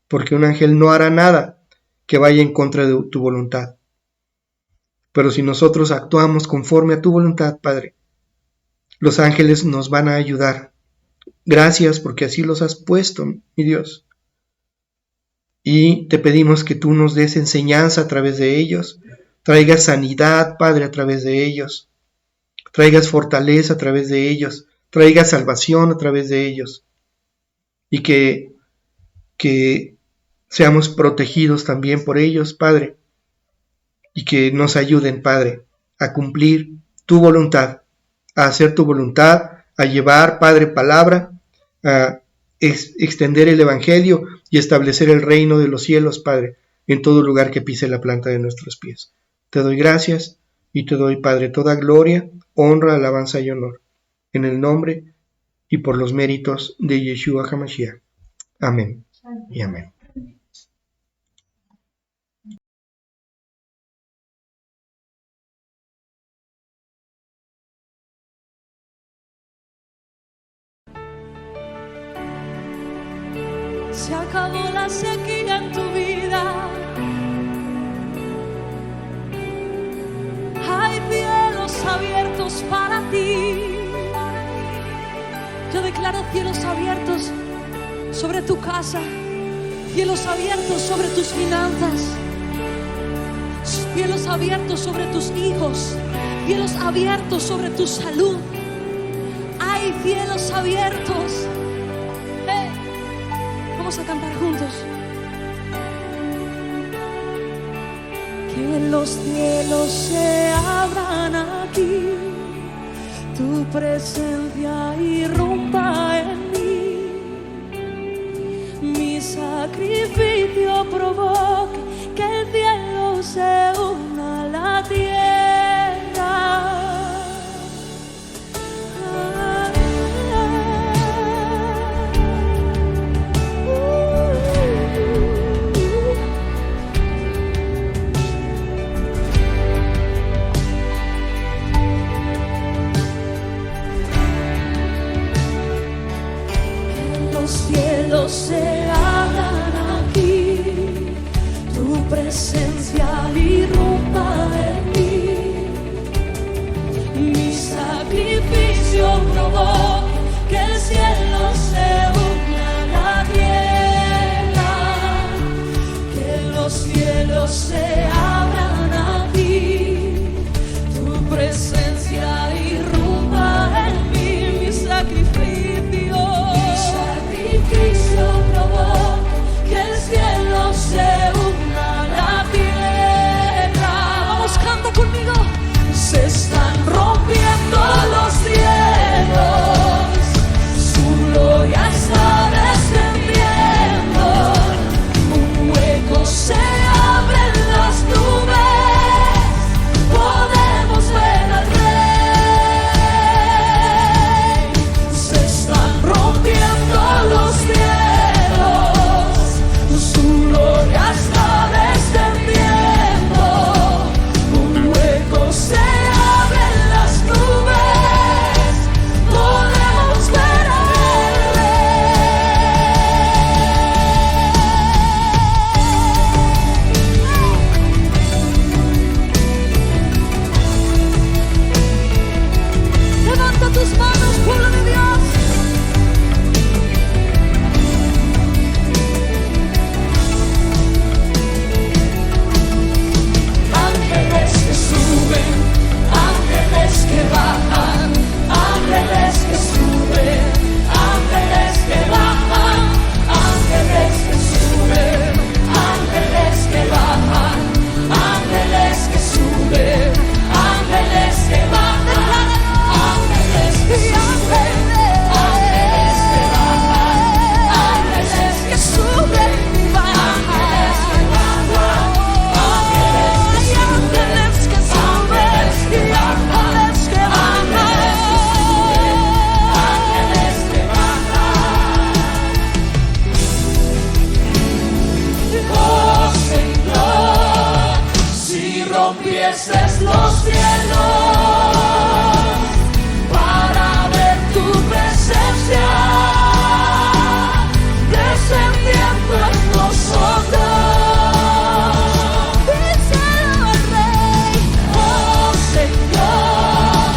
A: porque un ángel no hará nada que vaya en contra de tu voluntad. Pero si nosotros actuamos conforme a tu voluntad, Padre, los ángeles nos van a ayudar. Gracias porque así los has puesto, mi Dios. y te pedimos que tú nos des enseñanza a través de ellos, traigas sanidad, Padre, a través de ellos, traigas fortaleza a través de ellos, traigas salvación a través de ellos, y que seamos protegidos también por ellos, Padre, y que nos ayuden, Padre, a cumplir tu voluntad, a hacer tu voluntad, a llevar, Padre, palabra, a extender el Evangelio y establecer el reino de los cielos, Padre, en todo lugar que pise la planta de nuestros pies. Te doy gracias y te doy, Padre, toda gloria, honra, alabanza y honor, en el nombre y por los méritos de Yeshua HaMashiach. Amén y amén.
B: Se acabó la sequía en tu vida. Hay cielos abiertos para ti. Yo declaro cielos abiertos sobre tu casa, cielos abiertos sobre tus finanzas, cielos abiertos sobre tus hijos, cielos abiertos sobre tu salud. Hay cielos abiertos. Vamos a cantar juntos. Que los cielos se abran aquí, tu presencia irrumpa en mí, mi sacrificio provoque que el cielo se una a la tierra. Se abran aquí, tu presencia irrumpa en mí, mi sacrificio provoque que el cielo se una a la tierra, que los cielos se abran aquí, tu presencia irrumpa en mí, mi sacrificio provoque que el cielo se una a la tierra. Vamos, canta conmigo. Se están rompiendo los cielos, su gloria está descendiendo, un hueco se abre en las nubes, podemos ver al Rey. Se están rompiendo los cielos, tus manos, pueblo de Dios. Ángeles que suben, ángeles que bajan, ángeles que suben, ángeles que bajan, ángeles que suben, ángeles que bajan, ángeles que suben, ángeles que bajan. Y ángeles, ángeles que bajan, ángeles que suben y bajan, ángeles que suben y ángeles que bajan, ángeles que bajan. Oh Señor, si rompieses los cielos descendiendo en nosotros, díselo al Rey. Oh Señor,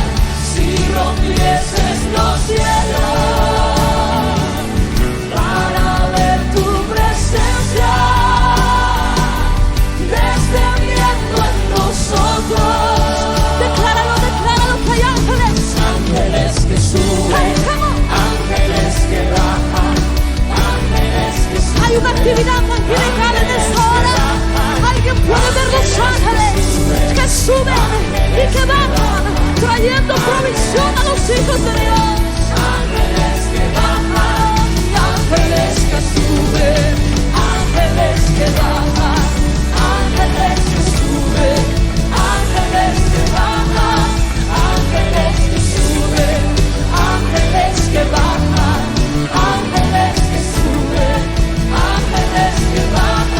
B: si rompieses los cielos para ver tu presencia hijos de Dios. Ángeles que bajan, ángeles que suben, ángeles que bajan, ángeles que suben, ángeles que bajan, ángeles que suben, ángeles que bajan, ángeles que suben, ángeles que bajan.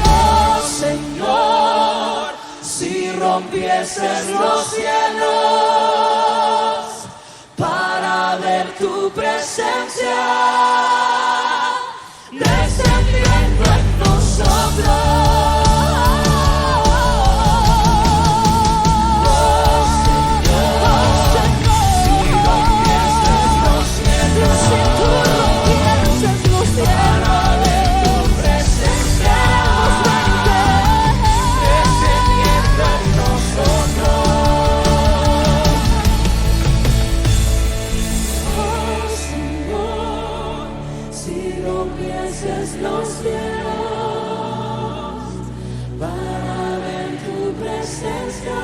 B: Oh Señor, si rompieses los cielos para ver tu presencia descendiendo en nosotros. Los cielos para ver tu presencia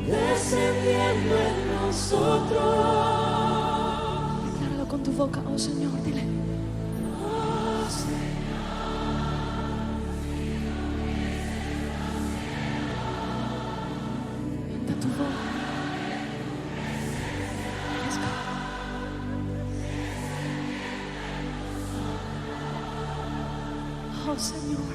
B: descendiendo en nosotros. Decláralo con tu boca, oh Señor, dile. Oh Señor. Levanta tu voz. Let's go. Oh Señor.